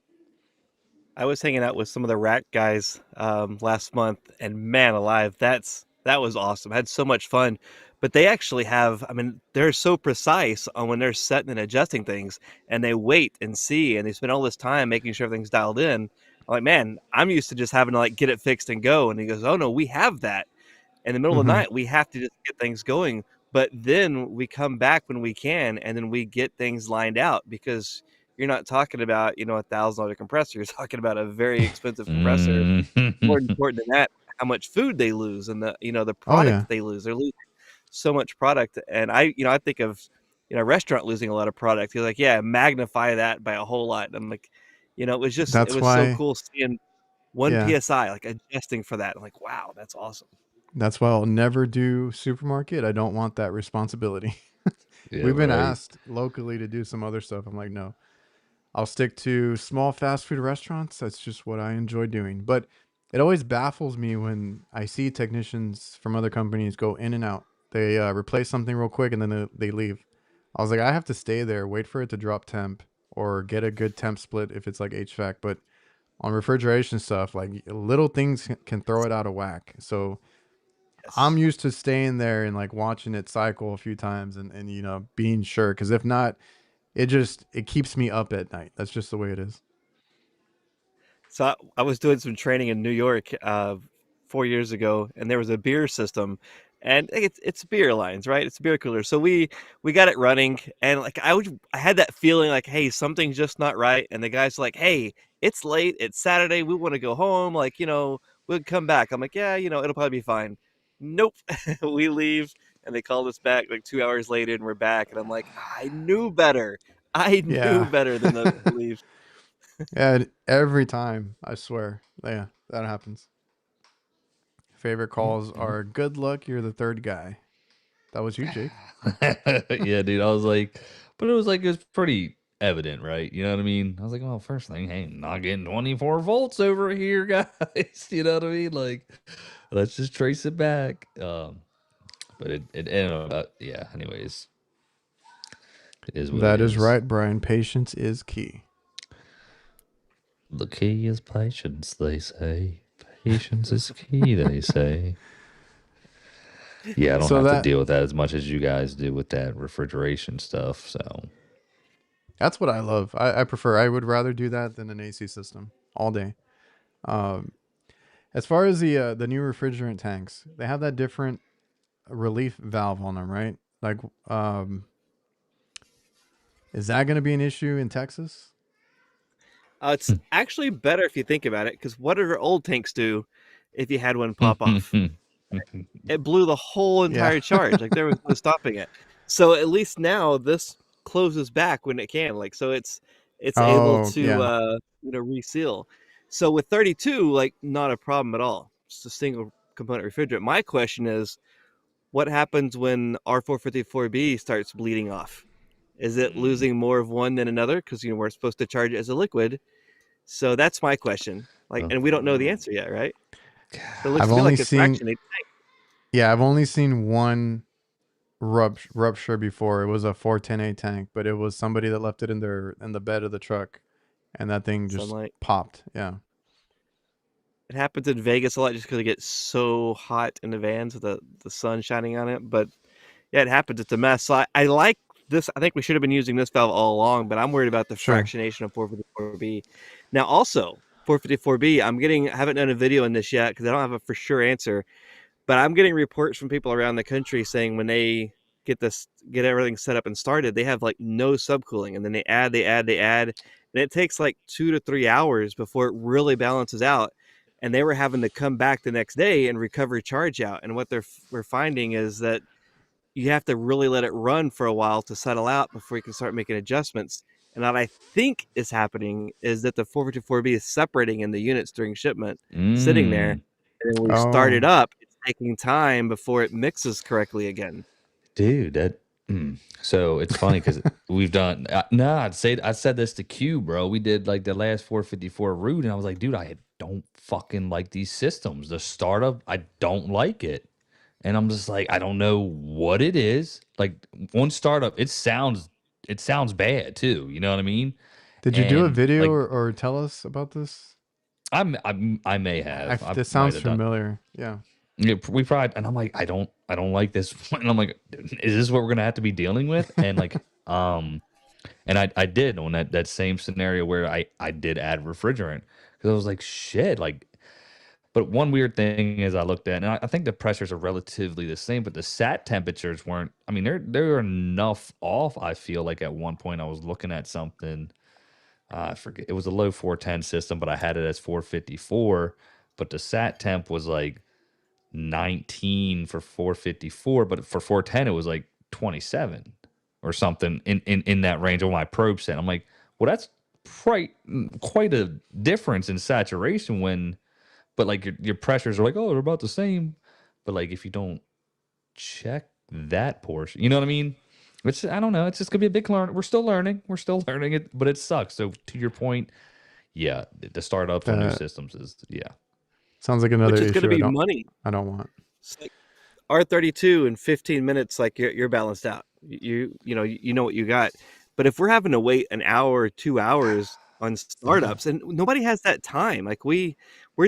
I was hanging out with some of the rack guys last month, and man alive, that was awesome. I had so much fun. But they actually have, I mean, they're so precise on when they're setting and adjusting things, and they wait and see, and they spend all this time making sure everything's dialed in. I'm like, man, I'm used to just having to like get it fixed and go. And he goes, oh no, we have that. in the middle of the Mm-hmm. night, we have to just get things going. But then we come back when we can, and then we get things lined out, because you're not talking about, $1,000 compressor. You're talking about a very expensive compressor. More Mm. important than that, how much food they lose, and the Oh product yeah, that they lose. They're losing so much product. And I think of, a restaurant losing a lot of product. You're like, yeah, magnify that by a whole lot. And I'm like, it that's was so why. cool seeing 1 Yeah, PSI, like adjusting for that. I'm like, wow, that's awesome. that's why I'll never do supermarket. I don't want that responsibility. Yeah, We've been right. asked locally to do some other stuff. I'm like, no, I'll stick to small fast food restaurants. That's just what I enjoy doing. But it always baffles me when I see technicians from other companies go in and out. They replace something real quick and then they leave. I was like, I have to stay there, wait for it to drop temp, or get a good temp split if it's like HVAC. But on refrigeration stuff, like little things can throw it out of whack. So I'm Yes. used to staying there and like watching it cycle a few times and being sure, because if not, it keeps me up at night. That's just the way it is. So I was doing some training in New York 4 years ago, and there was a beer system, and it's beer lines, right? It's a beer cooler. So we got it running, and like I had that feeling like, hey, something's just not right. And the guy's like, hey, it's late, it's Saturday, we want to go home. Like, we'll come back. I'm like, yeah, it'll probably be fine. Nope. We leave, and they called us back like 2 hours later, and we're back. And I'm like, I knew better. I knew Yeah. better than those to leave. Yeah, every time, I swear. Yeah, that happens. Favorite calls Mhm. are good luck, you're the third guy. That was you, Jake. Yeah, dude. I was like, but it was pretty evident, right? You know what I mean? I was like, well, first thing, hey, not getting 24 volts over here, guys. You know what I mean? Like, let's just trace it back. But it ended up, yeah. Anyways, it is what it That is is. right, Brian. Patience is key. The key is patience, they say. Patience is key, they say. Yeah, I don't So have to that deal with that as much as you guys do with that refrigeration stuff. So, that's what I love. I prefer. I would rather do that than an AC system all day. Um, as far as the new refrigerant tanks, they have that different relief valve on them, right? Like, um, is that going to be an issue in Texas? It's actually better if you think about it, because what did our old tanks do if you had one pop off? It blew the whole Yeah. entire charge. Like, there was no stopping it. So at least now this closes back when it can. Like, so it's able Oh, to yeah. reseal. So with 32, like, not a problem at all. Just a single component refrigerant. My question is, what happens when R454B starts bleeding off? Is it Mm. losing more of one than another? Because we're supposed to charge it as a liquid. So that's my question. Like, Oh, and we don't know the answer yet, right? But it looks I've to me only like it's seen fractionated. I've only seen one rupture before. It was a 410A tank, but it was somebody that left it in the bed of the truck, and that thing just Sunlight. popped. Yeah, It happens in Vegas a lot just because it gets so hot in the vans with the sun shining on it. But yeah, it happens. It's a mess. So I like this. I think we should have been using this valve all along, but I'm worried about the sure. fractionation of 454B. Now, also 454B, I haven't done a video on this yet because I don't have a for sure answer. But I'm getting reports from people around the country saying when they get everything set up and started, they have like no subcooling, and then they add, and it takes like 2 to 3 hours before it really balances out. And they were having to come back the next day and recover charge out. And what we're finding is that you have to really let it run for a while to settle out before you can start making adjustments. And what I think is happening is that the 454B is separating in the units during shipment, sitting there, mm. and then we start it Oh, up. It's taking time before it mixes correctly again. Dude, so it's funny because we've done no, I said this to Q, bro. We did like the last 454 route, and I was like, dude, I don't fucking like these systems. The startup, I don't like it. And I'm just like, I don't know what it is. Like one startup, it sounds bad too. You know what I mean? did you do a And video like or tell us about this? I may have. I This might sounds have done. familiar. Yeah. Yeah, we tried, and I'm like, I don't like this. And I'm like, is this what we're gonna have to be dealing with? And like, and I did on that same scenario where I did add refrigerant because I was like, shit, like, But one weird thing is I looked at, and I think the pressures are relatively the same, but the sat temperatures weren't. I mean, they're enough off. I feel like at one point I was looking at something. I forget. It was a low 410 system, but I had it as 454. But the sat temp was like 19 for 454, but for 410 it was like 27 or something in that range on my probe set. I'm like, well, that's quite a difference in saturation when, but like your pressures are like, oh, they're about the same. But like if you don't check that portion, you know what I mean? Which I don't know. It's just gonna be a big learn. We're still learning. We're still learning it, but it sucks. So to your point, yeah, the startups on new That systems is sounds like which another is going to issue be money. I don't want. It's like R32 in 15 minutes, like you're balanced out. You know what you got. But if we're having to wait an hour or 2 hours on startups, and nobody has that time, like we're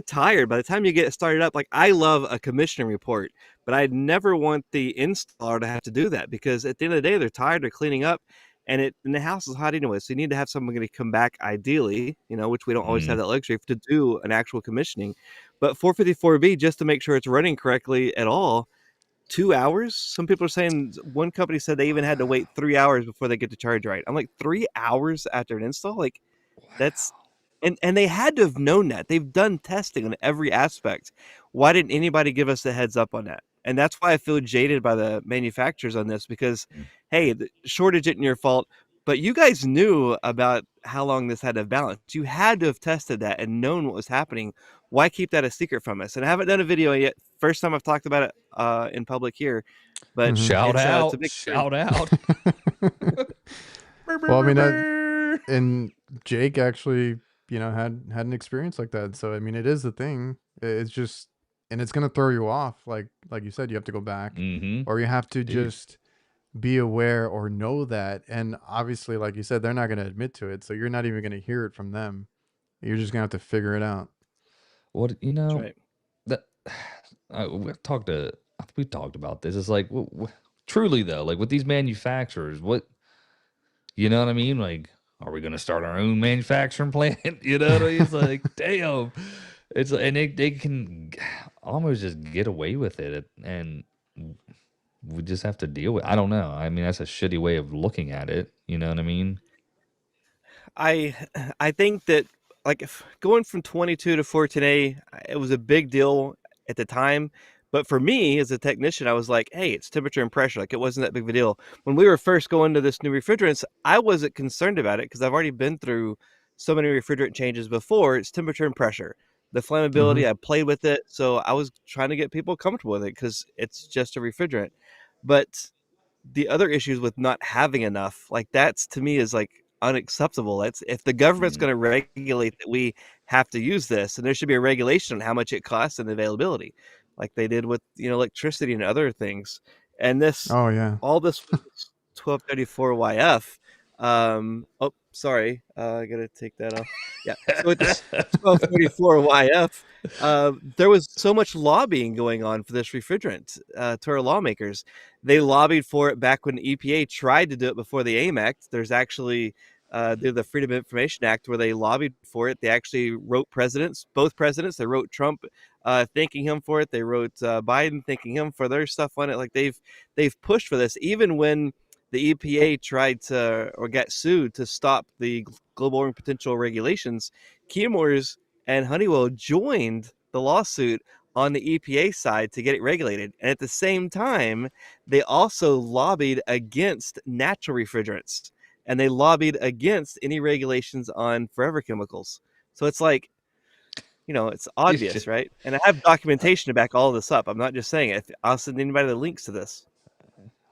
tired by the time you get started up. Like I love a commissioning report, but I'd never want the installer to have to do that because at the end of the day, they're tired, they're cleaning up, and the house is hot anyway. So you need to have someone going to come back, ideally, which we don't always have that luxury to do an actual commissioning. But 454B, just to make sure it's running correctly at all, 2 hours. Some people are saying, one company said they even had to wait 3 hours before they get the charge right. I'm like, 3 hours after an install? Like that's, and they had to have known that. They've done testing on every aspect. Why didn't anybody give us a heads up on that? And that's why I feel jaded by the manufacturers on this because, hey, the shortage isn't your fault, but you guys knew about how long this had to have balanced. You had to have tested that and known what was happening. Why keep that a secret from us? And I haven't done a video yet. First time I've talked about it in public here, but shout it's a out, big story. shout out. Well, I mean and Jake actually, had an experience like that. So I mean, it is a thing. It's just, and it's gonna throw you off. Like you said, you have to go back, or you have to Dude. just be aware or know that. And obviously, like you said, they're not gonna admit to it, so you're not even gonna hear it from them. You're just gonna have to figure it out. What That's right. that we talked about this. It's like truly though, like with these manufacturers, what you know what I mean? Like, are we gonna start our own manufacturing plant? You know what I mean? It's like, damn. It's and they can almost just get away with it, and we just have to deal with. I don't know. I mean, that's a shitty way of looking at it. You know what I mean? I I think that like if going from 22 to 410A, it was a big deal at the time. But for me as a technician, I was like, hey, it's temperature and pressure. Like it wasn't that big of a deal. When we were first going to this new refrigerants, I wasn't concerned about it because I've already been through so many refrigerant changes before. It's temperature and pressure. The Mm-hmm. flammability, I played with it. So I was trying to get people comfortable with it because it's just a refrigerant. But the other issues with not having enough, like that's to me is like unacceptable. That's if the government's Mm. going to regulate that we have to use this, and there should be a regulation on how much it costs and availability, like they did with electricity and other things. And this, Oh yeah. all this 1234 YF. Oh, sorry, I gotta take that off. Yeah. So with this 1234 YF, there was so much lobbying going on for this refrigerant to our lawmakers. They lobbied for it back when EPA tried to do it before the AIM Act. There's actually the Freedom of Information Act where they lobbied for it. They actually wrote both presidents. They wrote Trump thanking him for it. They wrote Biden thanking him for their stuff on it. Like they've pushed for this, even when the EPA tried to or got sued to stop the global warming potential regulations. Chemours and Honeywell joined the lawsuit on the EPA side to get it regulated. And at the same time, they also lobbied against natural refrigerants and they lobbied against any regulations on forever chemicals. So it's like, it's obvious, right? And I have documentation to back all this up. I'm not just saying it. I'll send anybody the links to this.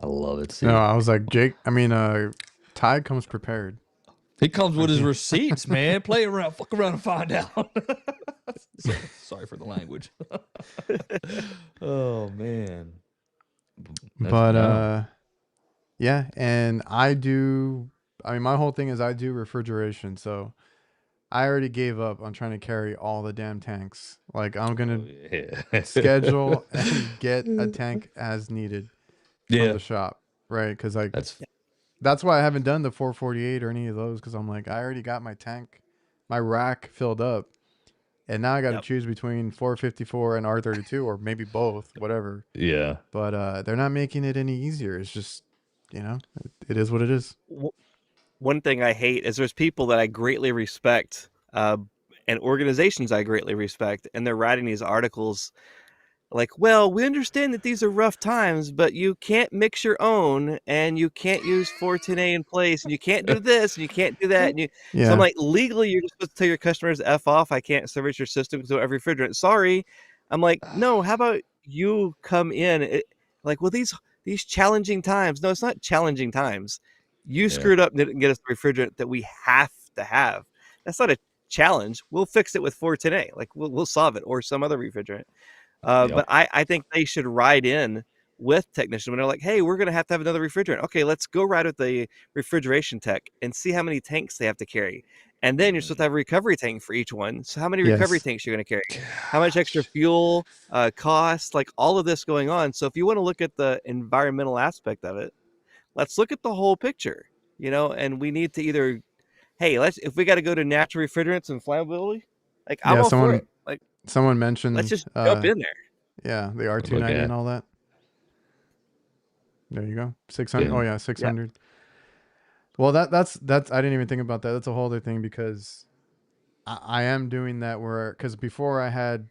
I love it. No, See, I was like, Jake. I mean, Ty comes prepared. he comes with his Okay. receipts, man. Play around, fuck around, and find out. Sorry for the language. Oh man. But yeah, and I do. I mean, my whole thing is I do refrigeration, so I already gave up on trying to carry all the damn tanks. Like I'm gonna yeah. schedule and get a tank as needed from Yeah. the shop, right? Because like That's that's why I haven't done the 448 or any of those because I'm like I already got my tank, my rack filled up, And now I got to Yep. choose between 454 and R32, or maybe both, whatever. Yeah. But they're not making it any easier. It's just, it is what it is. One thing I hate is there's people that I greatly respect, and organizations I greatly respect, and they're writing these articles like, well, we understand that these are rough times, but you can't mix your own, and you can't use 410A in place, and you can't do this, and you can't do that. So I'm Yeah. like, legally, you're just supposed to tell your customers F off. I can't service your system because of every refrigerant. Sorry. I'm like, no, how about you come in? Like, well, these challenging times. No, it's not challenging times. You Yeah. screwed up and didn't get us the refrigerant that we have to have. That's not a challenge. We'll fix it with 410A. Like, we'll solve it, or some other refrigerant. But Yep. I think they should ride in with technicians when they're like, hey, we're going to have another refrigerant. Okay, let's go ride with the refrigeration tech and see how many tanks they have to carry. And then you're supposed to have a recovery tank for each one. So how many recovery Yes. tanks you're going to carry? How much extra fuel, cost, like all of this going on. So if you want to look at the environmental aspect of it, let's look at the whole picture, and we need to either, hey, if we got to go to natural refrigerants and flammability, like I'm Yeah. all for Someone it. Like, someone let's mentioned, just jump in there. yeah, the Look R290 and at all that. There you go. 600. yeah. Oh yeah, Yeah. 600. Well, that's I didn't even think about that. That's a whole other thing because I am doing that because before I had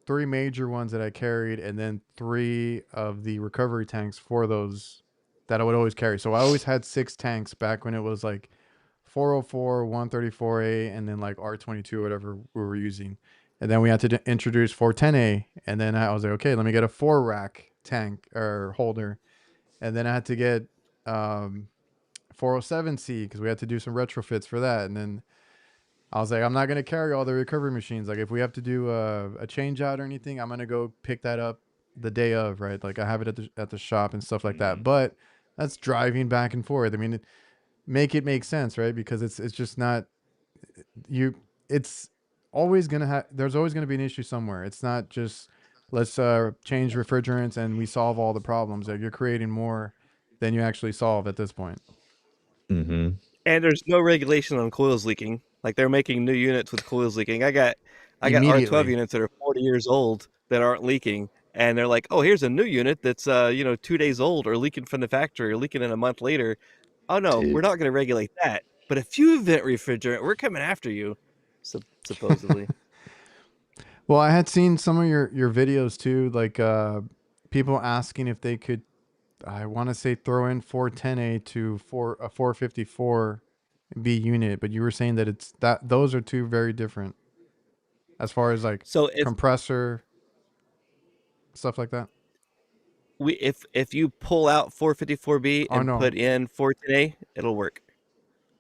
three major ones that I carried, and then three of the recovery tanks for those that I would always carry. So I always had 6 tanks back when it was like 404, 134A, and then like R22, whatever we were using. And then we had to introduce 410A, and then I was like, okay, let me get a 4 rack tank or holder, and then I had to get 407C because we had to do some retrofits for that, and then I was like, I'm not gonna carry all the recovery machines. Like, if we have to do a change out or anything, I'm gonna go pick that up the day of, right? Like, I have it at the shop and stuff like that. But that's driving back and forth. I mean, make it make sense, right? Because it's just not you. It's always gonna have. There's always gonna be an issue somewhere. It's not just let's change refrigerants and we solve all the problems. Like, you're creating more than you actually solve at this point. Mm-hmm. And there's no regulation on coils leaking. Like, they're making new units with coils leaking. I got R12 Immediately. units that are 40 years old that aren't leaking, and they're like, "Oh, here's a new unit that's 2 days old or leaking from the factory or leaking in a month later." Oh no, we're Dude. not going to regulate that. But if you vent refrigerant, we're coming after you. Supposedly. Well, I had seen some of your videos too, like people asking if they could, I want to say, throw in 410A to a 454B unit, but you were saying that it's that those are two very different as far as like So compressor stuff like that. if you pull out 454B Oh and no, put in 410A, it'll work.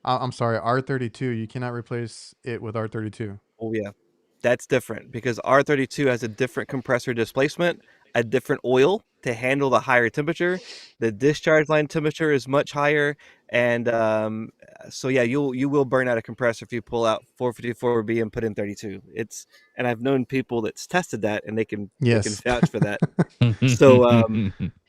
I'm sorry, R32. You cannot replace it with R32. Oh yeah. That's different because R32 has a different compressor displacement, a different oil to handle the higher temperature. The discharge line temperature is much higher, and so yeah, you will burn out a compressor if you pull out 454B and put in 32. And I've known people that's tested that, and they can Yes. vouch for that. So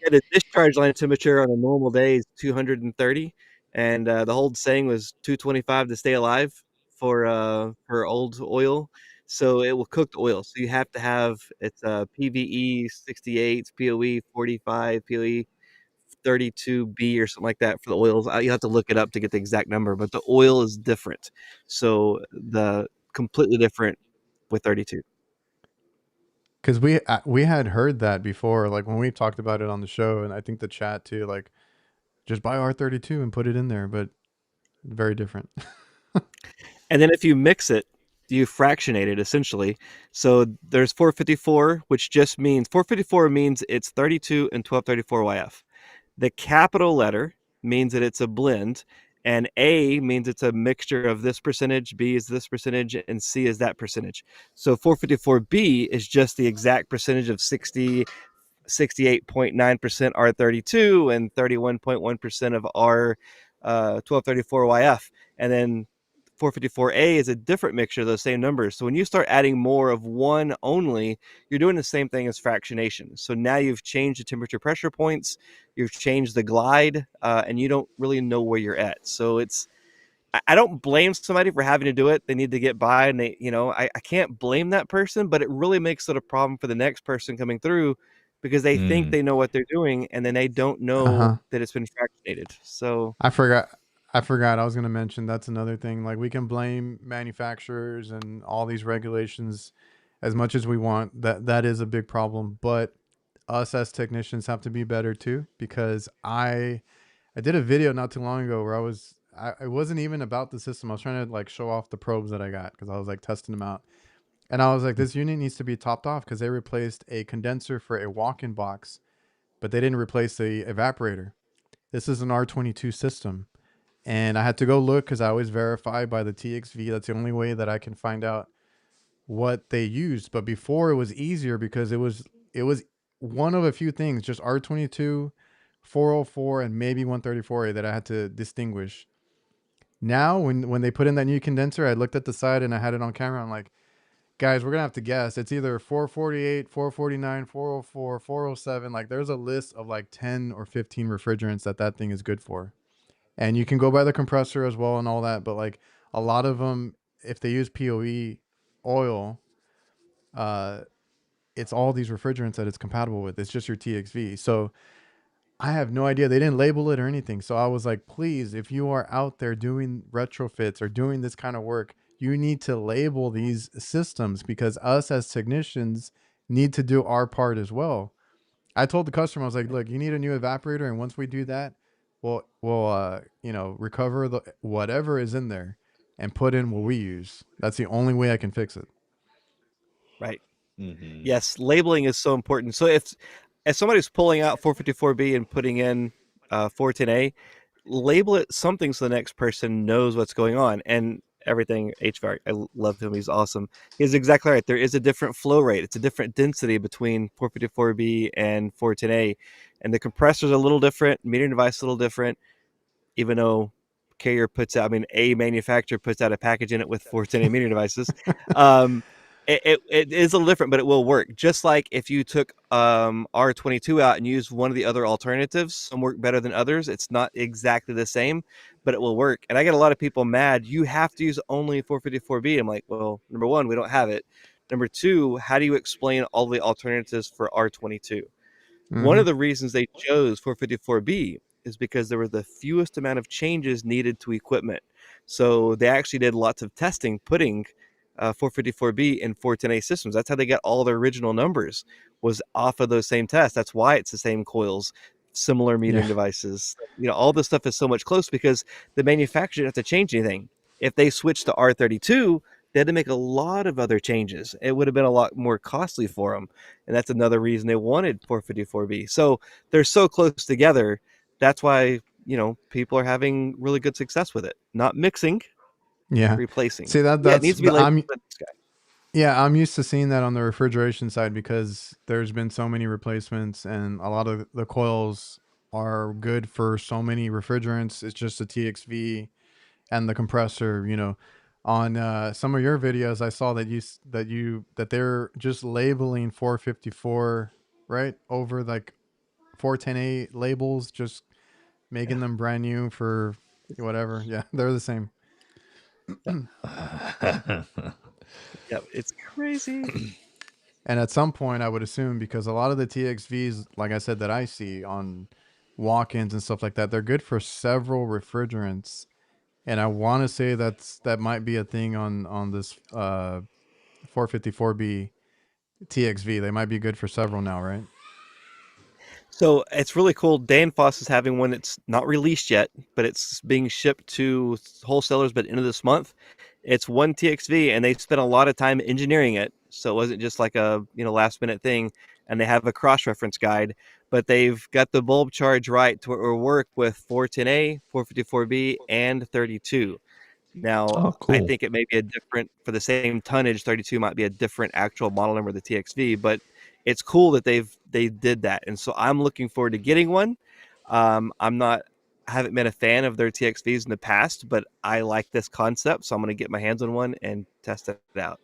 yeah, the discharge line temperature on a normal day is 230, and the whole saying was 225 to stay alive for old oil. So it will cook the oil. So you have to have it's PVE 68, POE 45, POE 32B or something like that for the oils. You have to look it up to get the exact number, but the oil is different. So the completely different with 32. Because we had heard that before, like when we talked about it on the show, and I think the chat too, like just buy R32 and put it in there, but very different. And then if you mix it, you fractionate it essentially. So there's 454, which just means 454 means it's 32 and 1234YF. The capital letter means that it's a blend, and A means it's a mixture of this percentage, B is this percentage, and C is that percentage. So 454B is just the exact percentage of 68.9% R32 and 31.1% of R 1234YF. And then 454A is a different mixture of those same numbers. So when you start adding more of one only, you're doing the same thing as fractionation. So now you've changed the temperature pressure points, you've changed the glide, and you don't really know where you're at. So I don't blame somebody for having to do it. They need to get by, and I can't blame that person, but it really makes it a problem for the next person coming through because they think Mm. they know what they're doing, and then they don't Uh know huh. that it's been fractionated. So, I forgot. I forgot. I was going to mention that's another thing. Like we can blame manufacturers and all these regulations as much as we want. That is a big problem. But us as technicians have to be better too. Because I did a video not too long ago where it wasn't even about the system. I was trying to like show off the probes that I got because I was like testing them out. And I was like, this unit needs to be topped off because they replaced a condenser for a walk-in box, but they didn't replace the evaporator. This is an R22 system. And I had to go look because I always verify by the TXV. That's the only way that I can find out what they used. But before it was easier because it was one of a few things, just R22, 404, and maybe 134A that I had to distinguish. Now, when they put in that new condenser, I looked at the side and I had it on camera. I'm like, guys, we're gonna have to guess. It's either 448, 449, 404, 407. Like, there's a list of like 10 or 15 refrigerants that thing is good for, and you can go by the compressor as well and all that. But like a lot of them, if they use POE oil, uh, it's all these refrigerants that it's compatible with. It's just your TXV. So I have no idea. They didn't label it or anything. So I was like, please, if you are out there doing retrofits or doing this kind of work, you need to label these systems because us as technicians need to do our part as well. I told the customer, I was like, look, you need a new evaporator. And once we do that, we'll recover the whatever is in there and put in what we use. That's the only way I can fix it. right. Hmm. Yes, labeling is so important. So if somebody's pulling out 454B and putting in 410A, label it something so the next person knows what's going on. And everything HVAC, I love him. He's awesome. He's exactly right. There is a different flow rate. It's a different density between 454B and 410A, and the compressor's a little different. Metering device a little different, even though Carrier puts out, I mean, a manufacturer puts out a package in it with 410 meter devices. Um, it is a little different, but it will work. Just like if you took R22 out and used one of the other alternatives, some work better than others. It's not exactly the same, but it will work. And I get a lot of people mad. You have to use only 454B. I'm like, well, number one, we don't have it. Number two, how do you explain all the alternatives for R22? One Mm-hmm. of the reasons they chose 454B is because there were the fewest amount of changes needed to equipment. So they actually did lots of testing putting 454B in 410A systems. That's how they got all their original numbers, was off of those same tests. That's why it's the same coils, similar Yeah. metering devices. All this stuff is so much close because the manufacturer didn't have to change anything. If they switched to R32, they had to make a lot of other changes. It would have been a lot more costly for them, and that's another reason they wanted 454B. So they're so close together. That's why people are having really good success with it. Not mixing, Yeah. replacing. See that Yeah, it that's needs to be the, labeled. I'm yeah, I'm used to seeing that on the refrigeration side because there's been so many replacements and a lot of the coils are good for so many refrigerants. It's just the TXV and the compressor, On some of your videos, I saw that they're just labeling 454 right over like 410A labels, just Yeah, making them brand new for whatever. Yeah, they're the same. yeah, yeah. It's crazy. And at some point, I would assume because a lot of the TXVs, like I said, that I see on walk-ins and stuff like that, they're good for several refrigerants. And I want to say that might be a thing on this 454B TXV. They might be good for several now, right? So it's really cool. Danfoss is having one that's not released yet, but it's being shipped to wholesalers by the end of this month. It's one TXV, and they spent a lot of time engineering it, so it wasn't just like a last minute thing. And they have a cross reference guide, but they've got the bulb charge right to work with 410A, 454B, and 32. Now, Oh, I cool. think it may be a different for the same tonnage. 32 might be a different actual model number of the TXV, but it's cool that they did that, and so I'm looking forward to getting one. I'm not I haven't been a fan of their TXVs in the past, but I like this concept, so I'm going to get my hands on one and test it out.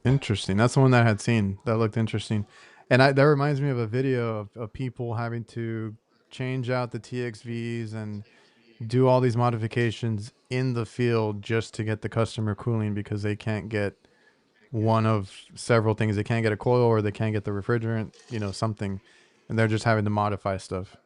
Interesting. That's the one that I had seen. That looked interesting. And that reminds me of a video of people having to change out the TXVs and do all these modifications in the field just to get the customer cooling because they can't get one of several things. They can't get a coil or they can't get the refrigerant, something. And they're just having to modify stuff.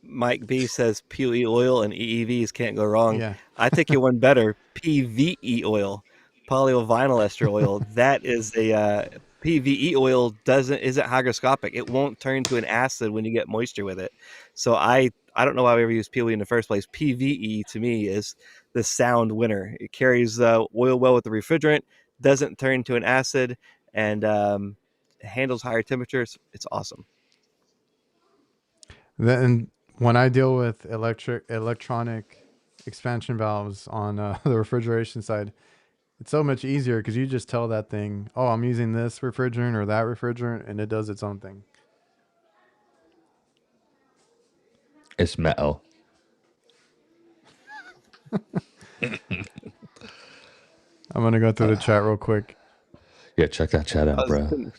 Mike B says POE oil and EEVs can't go wrong. Yeah. I think you one better, PVE oil, polyvinyl ester oil. That is a PVE oil isn't hygroscopic. It won't turn to an acid when you get moisture with it. So I don't know why we ever used POE in the first place. PVE to me is the sound winner. It carries oil well with the refrigerant, doesn't turn to an acid, and handles higher temperatures. It's awesome. Then when I deal with electronic expansion valves on the refrigeration side, it's so much easier because you just tell that thing, oh, I'm using this refrigerant or that refrigerant, and it does its own thing. It's metal. I'm going to go through the chat real quick. Yeah, check that chat out, bro.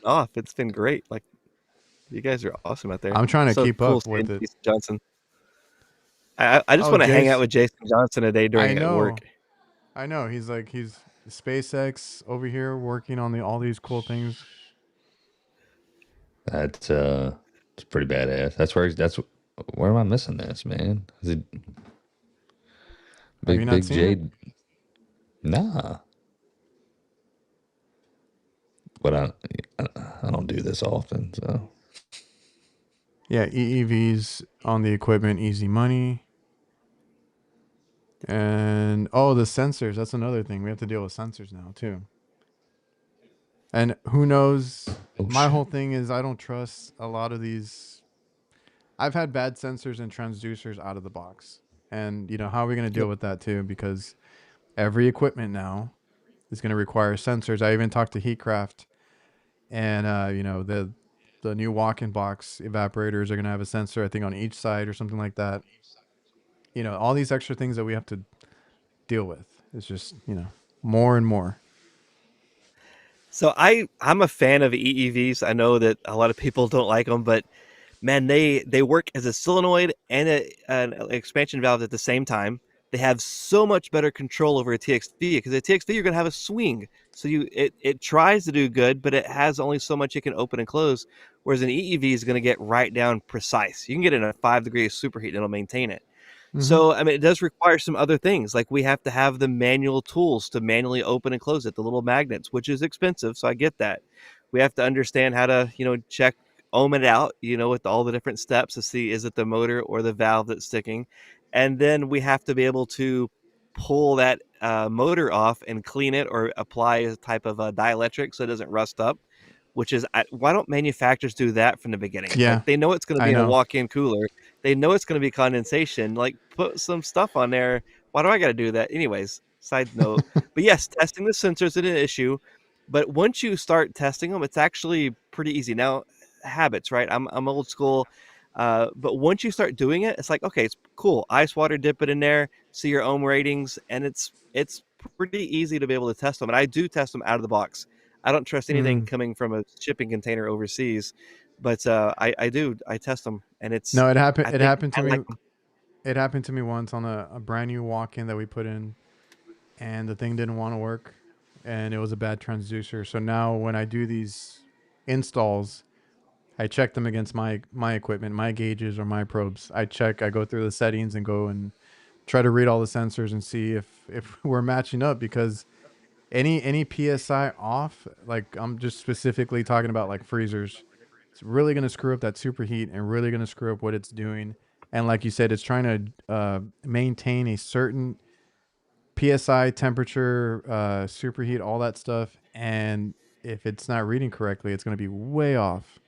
Off. It's been great. Like, you guys are awesome out there. I'm trying to so keep cool up with it. Jason Johnson. I just want to hang out with Jason Johnson today during work. I know. He's SpaceX over here working on all these cool things. It's pretty badass. Where am I missing this, man? Is it Have you not Big seen Jade? Nah. But I don't do this often, so. Yeah, EEVs on the equipment, easy money. And the sensors, that's another thing. We have to deal with sensors now too. And who knows? My whole thing is I don't trust a lot of these. I've had bad sensors and transducers out of the box. And how are we going to deal with that too? Because every equipment now is going to require sensors. I even talked to Heatcraft, and the new walk-in box evaporators are going to have a sensor, I think, on each side or something like that. All these extra things that we have to deal with. It's just, more and more. So I'm a fan of EEVs. I know that a lot of people don't like them, but man, they work as a solenoid and an expansion valve at the same time. They have so much better control over a TXV because a TXV you're going to have a swing. So it tries to do good, but it has only so much it can open and close. Whereas an EEV is going to get right down precise. You can get in a 5-degree superheat and it'll maintain it. Mm-hmm. So, I mean, it does require some other things. Like we have to have the manual tools to manually open and close it, the little magnets, which is expensive. So I get that. We have to understand how to, check, ohm it out, with all the different steps to see, is it the motor or the valve that's sticking? And then we have to be able to pull that motor off and clean it or apply a type of dielectric so it doesn't rust up. Which is, why don't manufacturers do that from the beginning? Yeah, like they know it's going to be in a walk-in cooler. They know it's going to be condensation. Like put some stuff on there. Why do I got to do that? Anyways, side note. But yes, testing the sensors is an issue. But once you start testing them, it's actually pretty easy. Now, habits, right? I'm old school. But once you start doing it, it's like, okay, it's cool. Ice water, dip it in there, see your ohm ratings, and it's pretty easy to be able to test them. And I do test them out of the box. I don't trust anything coming from a shipping container overseas, but I do. I test them, and it's no. It happened. It happened to me. Like it happened to me once on a brand new walk-in that we put in, and the thing didn't want to work, and it was a bad transducer. So now when I do these installs, I check them against my equipment, my gauges or my probes. I go through the settings and go and try to read all the sensors and see if we're matching up, because any PSI off, like I'm just specifically talking about like freezers, it's really going to screw up that superheat and really going to screw up what it's doing. And like you said, it's trying to maintain a certain PSI temperature, superheat, all that stuff. And if it's not reading correctly, it's going to be way off.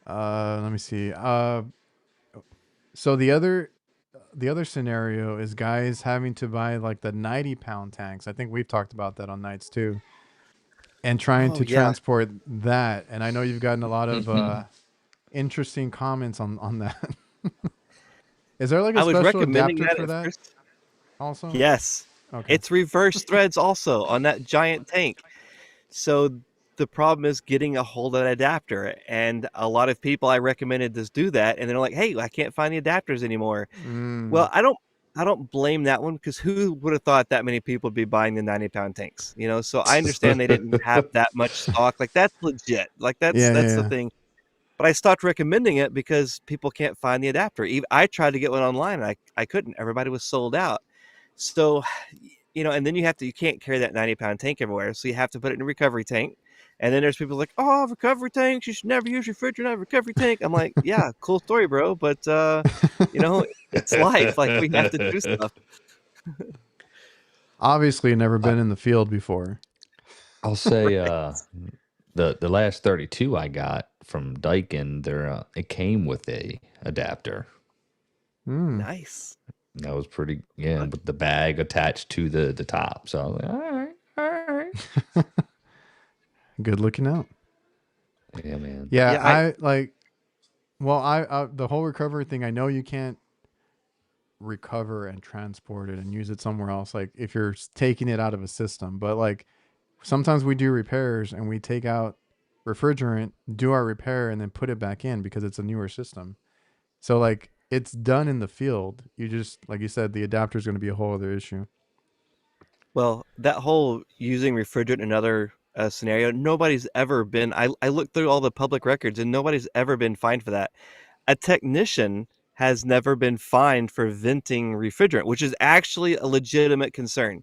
Let me see. So the other scenario is guys having to buy like the 90-pound tanks. I think we've talked about that on nights too, and trying to transport that. And I know you've gotten a lot of interesting comments on that. Is there like a special adapter for that? First. Also, yes. Okay. It's reverse threads also on that giant tank. So the problem is getting a hold of that adapter. And a lot of people I recommended this do that, and they're like, "Hey, I can't find the adapters anymore." Well, I don't blame that one, because who would have thought that many people would be buying the 90-pound tanks? So I understand they didn't have that much stock. Like, that's legit. Like, Yeah, that's the yeah, thing. But I stopped recommending it because people can't find the adapter. Even I tried to get one online, and I couldn't. Everybody was sold out. So, and then you can't carry that 90-pound tank everywhere. So you have to put it in a recovery tank. And then there's people like, "Oh, recovery tanks, you should never use refrigerant out of recovery tank." I'm like, yeah, cool story, bro. But, it's life. Like, we have to do stuff. Obviously, never been in the field before. I'll say the last 32 I got from Daikin, it came with a adapter. Nice. That was pretty, with the bag attached to the top. So I was like, all right. Good looking out. Yeah, man. Yeah, Yeah, I like. Well, I the whole recovery thing. I know you can't recover and transport it and use it somewhere else. Like if you're taking it out of a system, but like sometimes we do repairs and we take out refrigerant, do our repair, and then put it back in because it's a newer system. So like it's done in the field. You just, like you said, the adapter is going to be a whole other issue. Well, that whole using refrigerant in another scenario, nobody's ever been. I looked through all the public records, and nobody's ever been fined for that. A technician has never been fined for venting refrigerant, which is actually a legitimate concern.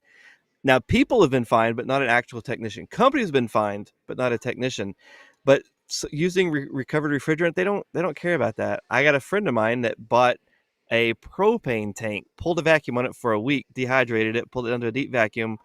Now, people have been fined, but not an actual technician. Companies have been fined, but not a technician. But using recovered refrigerant, they don't care about that. I got a friend of mine that bought a propane tank, pulled a vacuum on it for a week, dehydrated it, pulled it under a deep vacuum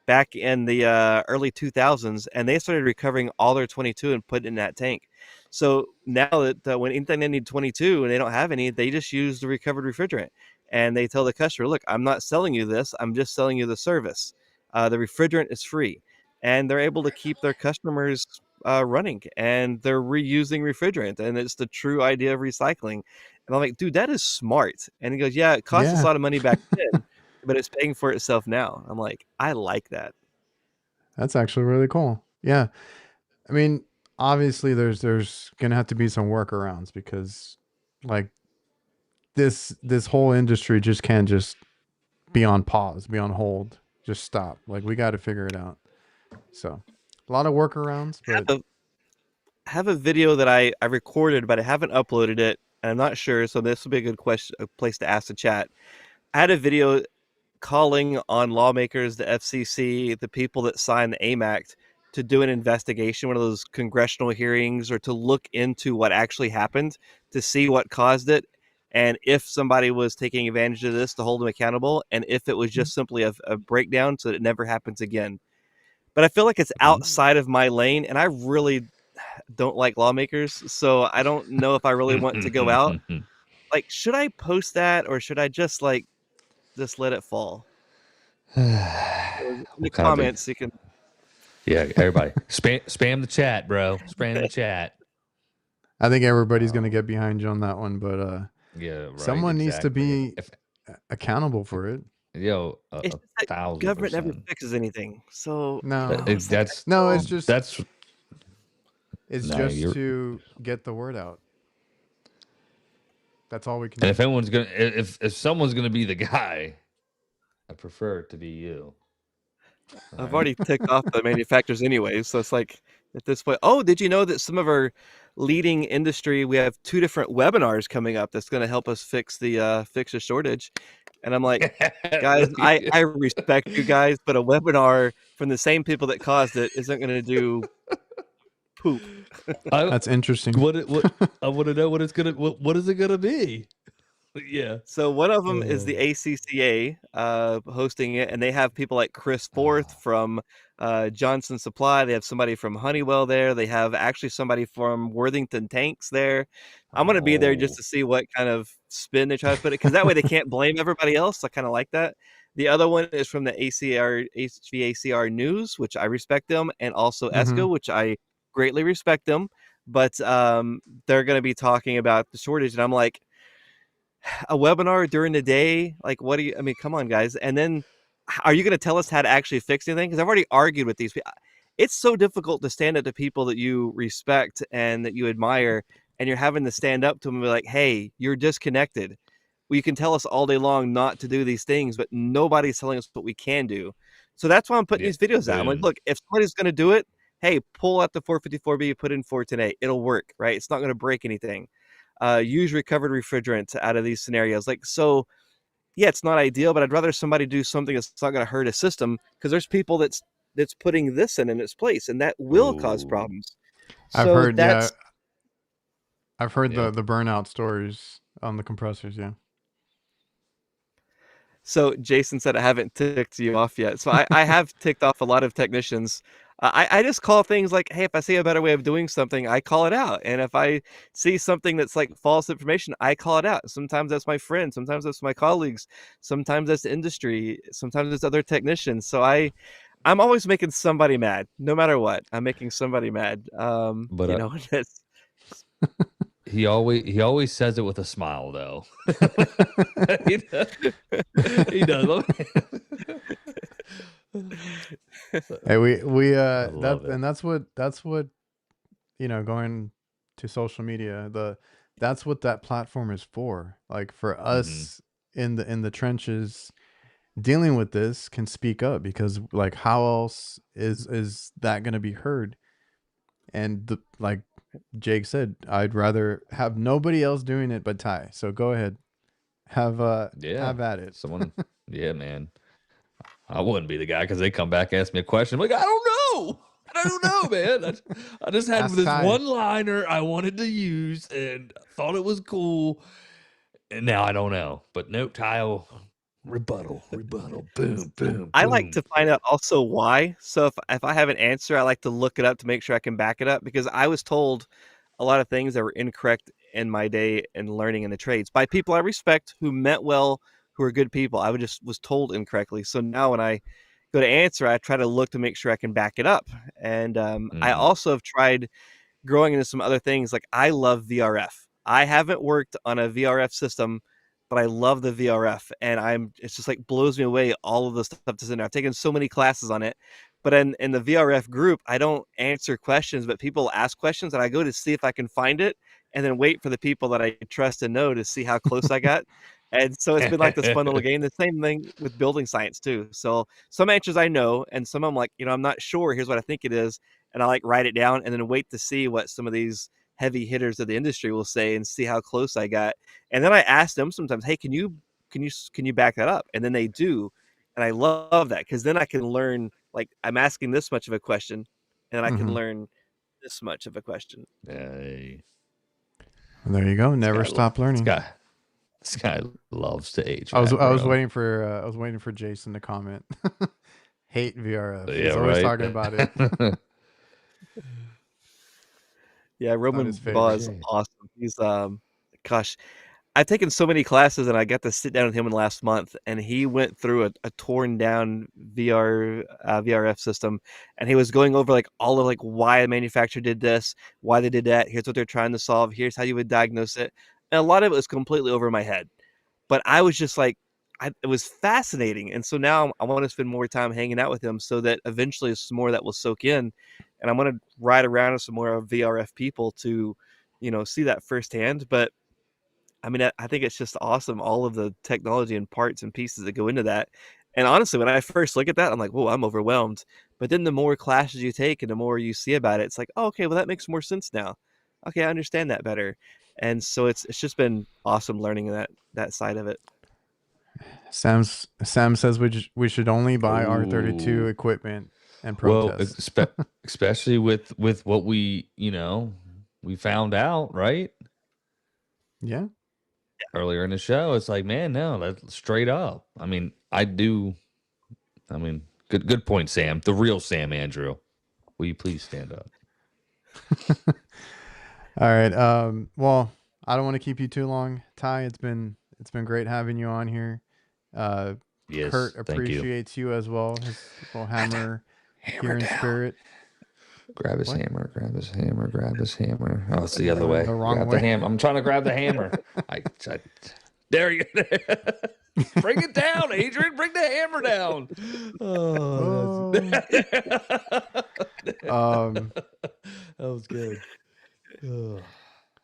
back in the early 2000s, and they started recovering all their 22 and put it in that tank. So now that when anything they need 22 and they don't have any, they just use the recovered refrigerant. And they tell the customer, "Look, I'm not selling you this. I'm just selling you the service. The refrigerant is free," and they're able to keep their customers running, and they're reusing refrigerant, and it's the true idea of recycling. And I'm like, "Dude, that is smart." And he goes, "Yeah, it cost us a Yeah, lot of money back then, but it's paying for itself now." I'm like, I like that. that's actually really cool. Yeah, I mean, obviously, there's gonna have to be some workarounds because, like, this whole industry just can't just be on pause, be on hold, just stop. Like, we got to figure it out. So, a lot of workarounds, I but have a video that I recorded, but I haven't uploaded it, and I'm not sure. So this would be a good question, a place to ask the chat. I had a video calling on lawmakers, the FCC, the people that signed the AIM Act, to do an investigation, one of those congressional hearings, or to look into what actually happened, to see what caused it, and if somebody was taking advantage of this, to hold them accountable, and if it was just simply a breakdown so that it never happens again. But I feel like it's outside of my lane, and I really don't like lawmakers, so I don't know if I really want to go out. Like, should I post that, or should I just let it fall? In the What kind of thing? comments, you can. Yeah, everybody spam the chat, bro. Spam the chat. I think everybody's gonna get behind you on that one. But Yeah, right. someone needs to Exactly. be accountable for it. It's just that 1,000%. government never fixes anything, so No, it's like no, it's just that's no, you're. to get the word out. That's all we can And do. if anyone's gonna, if someone's gonna be the guy, I prefer it to be you. All I've right. already ticked off the manufacturers anyway. So it's like at this point, oh, did you know that some of our leading industry, we have 2 different webinars coming up that's going to help us fix the shortage. And I'm like, guys, I respect you guys, but a webinar from the same people that caused it isn't going to do poop. I That's interesting. what I want to know what it's gonna what is it gonna be? Yeah. So one of them is the ACCA hosting it, and they have people like Chris Forth from Johnson Supply. They have somebody from Honeywell there. They have actually somebody from Worthington Tanks there. I'm going to be there just Oh. to see what kind of spin they try to put it, because that way they can't blame everybody else. I kind of like that. The other one is from the HVACR News, which I respect them, and also Hmm. ESCO, which I greatly respect them. But they're going to be talking about the shortage, and I'm like, a webinar during the day? Like, what do you, I mean, come on, guys. And then are you going to tell us how to actually fix anything? Because I've already argued with these people. it's so difficult to stand up to people that you respect and that you admire, and you're having to stand up to them and be like, hey, you're disconnected. Well, you can tell us all day long not to do these things, but nobody's telling us what we can do. So that's why I'm putting Yeah, these videos out. I'm like, boom. look, if somebody's going to do it, hey, pull out the 454B you put in for today. It'll work, right? It's not going to break anything. Use recovered refrigerant out of these scenarios. Like, so yeah, it's not ideal, but I'd rather somebody do something that's not going to hurt a system, because there's people that's putting this in its place, and that will cause Ooh. problems. I've So heard, yeah, that's I've heard Yep. the burnout stories on the compressors. Yeah. so Jason said I haven't ticked you off yet. So I have ticked off a lot of technicians. I just call things like, hey, if I see a better way of doing something, I call it out. And if I see something that's like false information, I call it out. Sometimes that's my friends, sometimes that's my colleagues, sometimes that's the industry, sometimes it's other technicians. So I'm always making somebody mad, no matter what. I'm making somebody mad. But That's he always says it with a smile, though. he does. He does. Hey, we I that love it. and that's what going to social media, that's what that platform is for. Like, for us in the trenches dealing with this, can speak up, because like, how else is that going to be heard? And like Jake said, I'd rather have nobody else doing it but Ty. So go ahead, have Yeah. have at it. Someone. Yeah, man. I wouldn't be the guy, because they come back, ask me a question. I'm like, I don't know. I don't know, man. I just had Ask this Ty. one liner I wanted to use and thought it was cool. And now I don't know. But note, tile, rebuttal, boom, boom, I like boom. to find out also why. So if I have an answer, I like to look it up to make sure I can back it up, because I was told a lot of things that were incorrect in my day and learning in the trades by people I respect, who meant well, who are good people. I was told incorrectly. So now when I go to answer, I try to look to make sure I can back it up. And I Mm-hmm. also have tried growing into some other things. Like, I love VRF. I haven't worked on a VRF system, but I love the VRF, and it's just like blows me away all of the stuff that's in there. I've taken so many classes on it, but in the VRF group, I don't answer questions, but people ask questions, and I go to see if I can find it, and then wait for the people that I trust and know to see how close I got. And so it's been like this fun little game. The same thing with building science too. So some answers I know, and some I'm like, I'm not sure. Here's what I think it is, and I like write it down and then wait to see what some of these heavy hitters of the industry will say and see how close I got. And then I ask them sometimes, hey, can you back that up? And then they do. And I love that, because then I can learn, like, I'm asking this much of a question, and I can Hmm. learn this much of a question. Hey, There you go. this Never guy, stop learning. this guy loves to I was HVAC, I was bro. waiting for Jason to comment. Hate VRF. Yeah, He's always right. talking about it. Yeah, Not Roman his Baugh favorite. is awesome. He's gosh, I've taken so many classes, and I got to sit down with him in the last month, and he went through a torn down VRF system, and he was going over like all of like why the manufacturer did this, why they did that. Here's what they're trying to solve. Here's how you would diagnose it. And a lot of it was completely over my head, but I was just like, it was fascinating. And so now I want to spend more time hanging out with him, so that eventually some more of that will soak in, and I'm going to ride around with some more VRF people to, see that firsthand. But I mean, I think it's just awesome, all of the technology and parts and pieces that go into that. And honestly, when I first look at that, I'm like, whoa, I'm overwhelmed. But then the more classes you take and the more you see about it, it's like, oh, okay, well, that makes more sense now. Okay, I understand that better. And so it's just been awesome learning that side of it. Sam says we should only buy R32 Oh, equipment and well, protest. especially with what we found out, right? Yeah. Earlier in the show, it's like, man, no, that's straight up. I mean, good point, Sam. The real Sam Andrew. Will you please stand up? All right. Well, I don't want to keep you too long, Ty. It's been great having you on here. Uh, Yes, Kurt thank you. appreciates you as well. His little hammer Hammer here in down. spirit. Grab his What? hammer. Grab his hammer. Grab his hammer. Oh, it's the other The way. wrong Grab the way. hammer. I'm trying to grab the hammer. I there you bring it down, Adrian. Bring the hammer down. Oh, Oh. That was good. Ugh.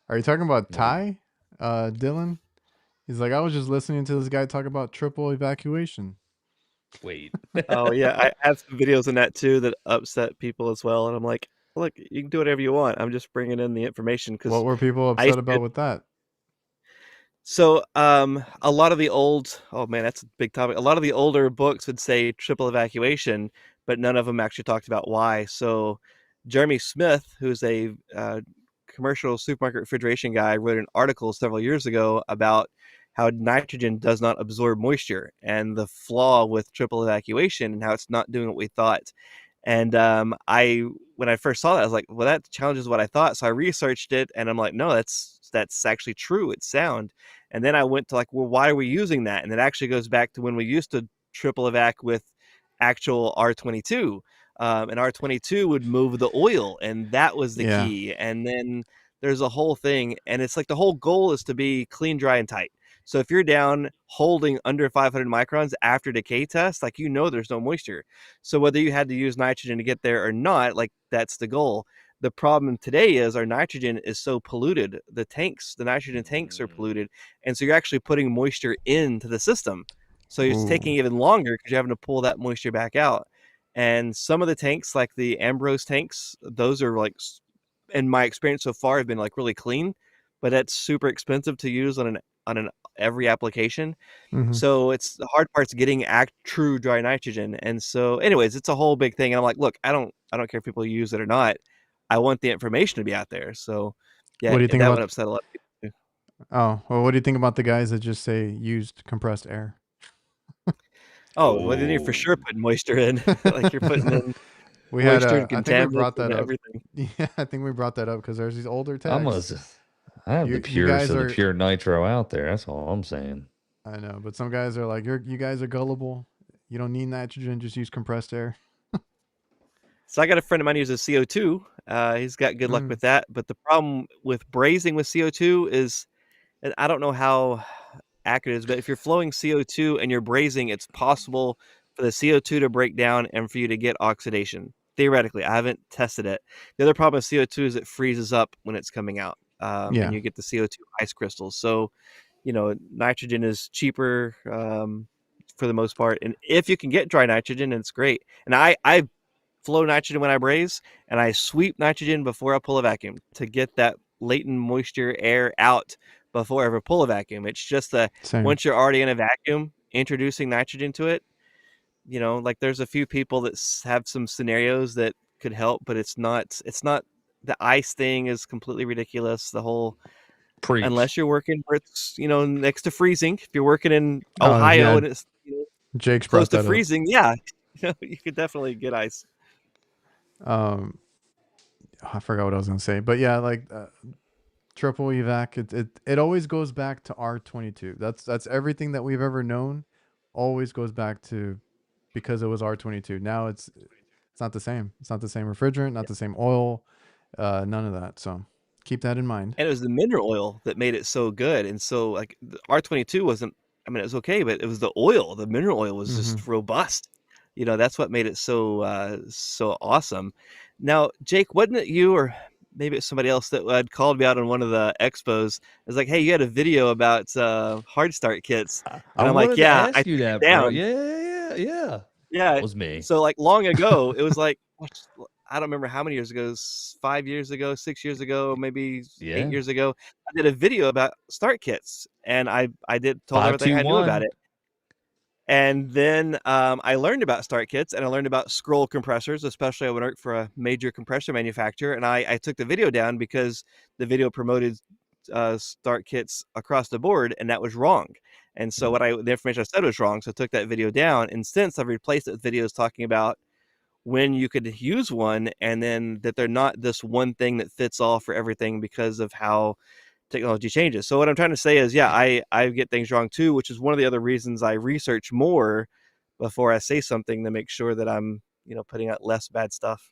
Are you talking about Maybe. Ty? Dylan? He's like, I was just listening to this guy talk about triple evacuation. Wait. Oh yeah, I have some videos in that too that upset people as well, and I'm like, look, you can do whatever you want. I'm just bringing in the information What because were people I upset used to. about with that? So, a lot of the old, oh man, that's a big topic. A lot of the older books would say triple evacuation, but none of them actually talked about why. So, Jeremy Smith, who's a commercial supermarket refrigeration guy, wrote an article several years ago about how nitrogen does not absorb moisture and the flaw with triple evacuation and how it's not doing what we thought. And when I first saw that, I was like, well, that challenges what I thought. So I researched it, and I'm like, no, that's actually true. It's sound. And then I went to like, well, why are we using that? And it actually goes back to when we used to triple evac with actual R22. And R22 would move the oil, and that was the Yeah. key. And then there's a whole thing, and it's like the whole goal is to be clean, dry, and tight. So if you're down holding under 500 microns after decay test, like there's no moisture. So whether you had to use nitrogen to get there or not, like that's the goal. The problem today is our nitrogen is so polluted. The nitrogen tanks are polluted, and so you're actually putting moisture into the system. So it's taking Ooh. even longer because you're having to pull that moisture back out. And some of the tanks, like the Ambrose tanks, those are like, in my experience so far, have been like really clean, but that's super expensive to use on an every application. Mm-hmm. So it's the hard part's getting true dry nitrogen. And so, anyways, it's a whole big thing. And I'm like, look, I don't care if people use it or not. I want the information to be out there. So, What yeah, do you think that about? one upset a lot of people too. Oh, well, what do you think about the guys that just say used compressed air? Oh, well, then you're for sure putting moisture in, like you're putting in We had moisture and I think we contaminants brought that and up. everything. Yeah, I think we brought that up because there's these older I'm gonna. techs. I have the You purest guys of the are. pure nitro out there. That's all I'm saying. I know, but some guys are like, you guys are gullible. You don't need nitrogen. Just use compressed air. So I got a friend of mine who uses CO2. He's got good luck Mm. with that. But the problem with brazing with CO2 is, and I don't know how accurate it is, but if you're flowing CO2 and you're brazing, it's possible for the CO2 to break down and for you to get oxidation. Theoretically, I haven't tested it. The other problem with CO2 is it freezes up when it's coming out, and Yeah, you get the CO2 ice crystals. So, nitrogen is cheaper for the most part. And if you can get dry nitrogen, it's great. And I flow nitrogen when I braze, and I sweep nitrogen before I pull a vacuum to get that latent moisture air out before I ever pull a vacuum. It's just that same. once you're already in a vacuum, introducing nitrogen to it, like there's a few people that have some scenarios that could help, but it's not the ice thing is completely ridiculous. The whole, Preach. unless you're working where it's, next to freezing. If you're working in Oh Ohio yeah, and it's Jake's close brought to that up. freezing, yeah, you could definitely get ice. Um, I forgot what I was gonna say, but yeah, like triple evac. It always goes back to R22. That's everything that we've ever known. Always goes back to because it was R22. Now it's not the same. It's not the same refrigerant, not the same oil, none of that. So keep that in mind. And it was the mineral oil that made it so good. And so like the R22 wasn't, I mean, it was okay, but it was the oil, the mineral oil was Mm-hmm. just robust. That's what made it so awesome. Now, Jake, wasn't it you or maybe it's somebody else that had called me out on one of the expos? It was like, hey, you had a video about hard start kits. I And I'm like, wanted to yeah, I ask you took it that, bro. down. Yeah. Yeah. That was me. So like long ago, it was like, I don't remember how many years ago, 5 years ago, 6 years ago, maybe 8 Yeah. years ago. I did a video about start kits, and I told Five, everything two, I knew about one. it. And then I learned about start kits, and I learned about scroll compressors, especially I would work for a major compressor manufacturer. And I took the video down because the video promoted start kits across the board, and that was wrong. And so the information I said was wrong. So I took that video down, and since I've replaced it with videos talking about when you could use one, and then that they're not this one thing that fits all for everything because of how technology changes. So what I'm trying to say is, yeah, I get things wrong too, which is one of the other reasons I research more before I say something to make sure that I'm, putting out less bad stuff.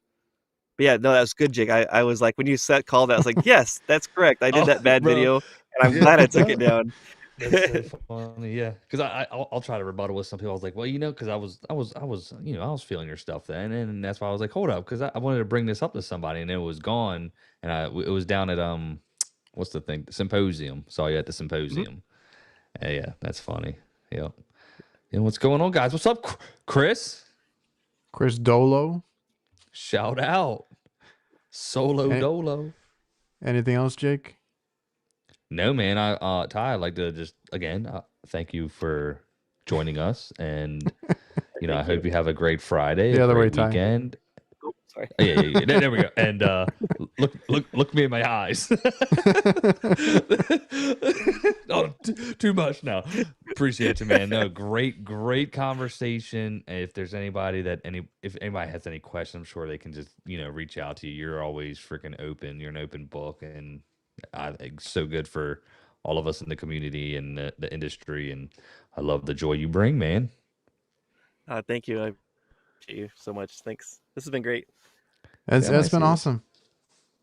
But yeah, no, that was good, Jake. I was like, when you called that, I was like, yes, that's correct. I did Oh, that bad bro. video, and I'm Yeah. glad I took No. it down. That's so funny, yeah. Because I'll try to rebuttal with some people. I was like, well, because I was I was feeling your stuff then, and that's why I was like, hold up, because I wanted to bring this up to somebody, and it was gone, and it was down at what's the thing, the symposium. Saw you at the Mhm. symposium. Yeah, that's funny. Yeah. What's going on, guys? What's up, Chris? Chris Dolo. Shout out, Solo Any, Dolo. anything else, Jake? No, man. Ty, I'd like to just again thank you for joining us, and I Thank hope you. you have a great Friday, The a other way, great Ty. weekend. Oh, sorry. Oh, yeah. There we go. And look me in my eyes. Oh, too much now. Appreciate you, man. No, great conversation. And if there's anybody if anybody has any questions, I'm sure they can just reach out to you. You're always freaking open. You're an open book, and I think so good for all of us in the community and the industry. And I love the joy you bring, man. Thank you. I appreciate you so much. Thanks. This has been great. It's Yeah, nice been to you. awesome.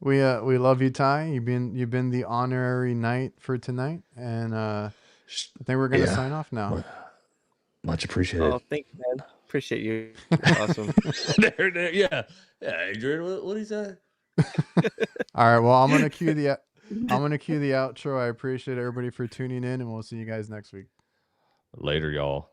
We love you, Ty. You've been the honorary knight for tonight, and I think we're gonna sign off now. Much appreciated. Oh, thanks, man. Appreciate you. Awesome. there, yeah. Adrian, what he say? All right. Well, I'm gonna cue the outro. I appreciate everybody for tuning in, and we'll see you guys next week. Later, y'all.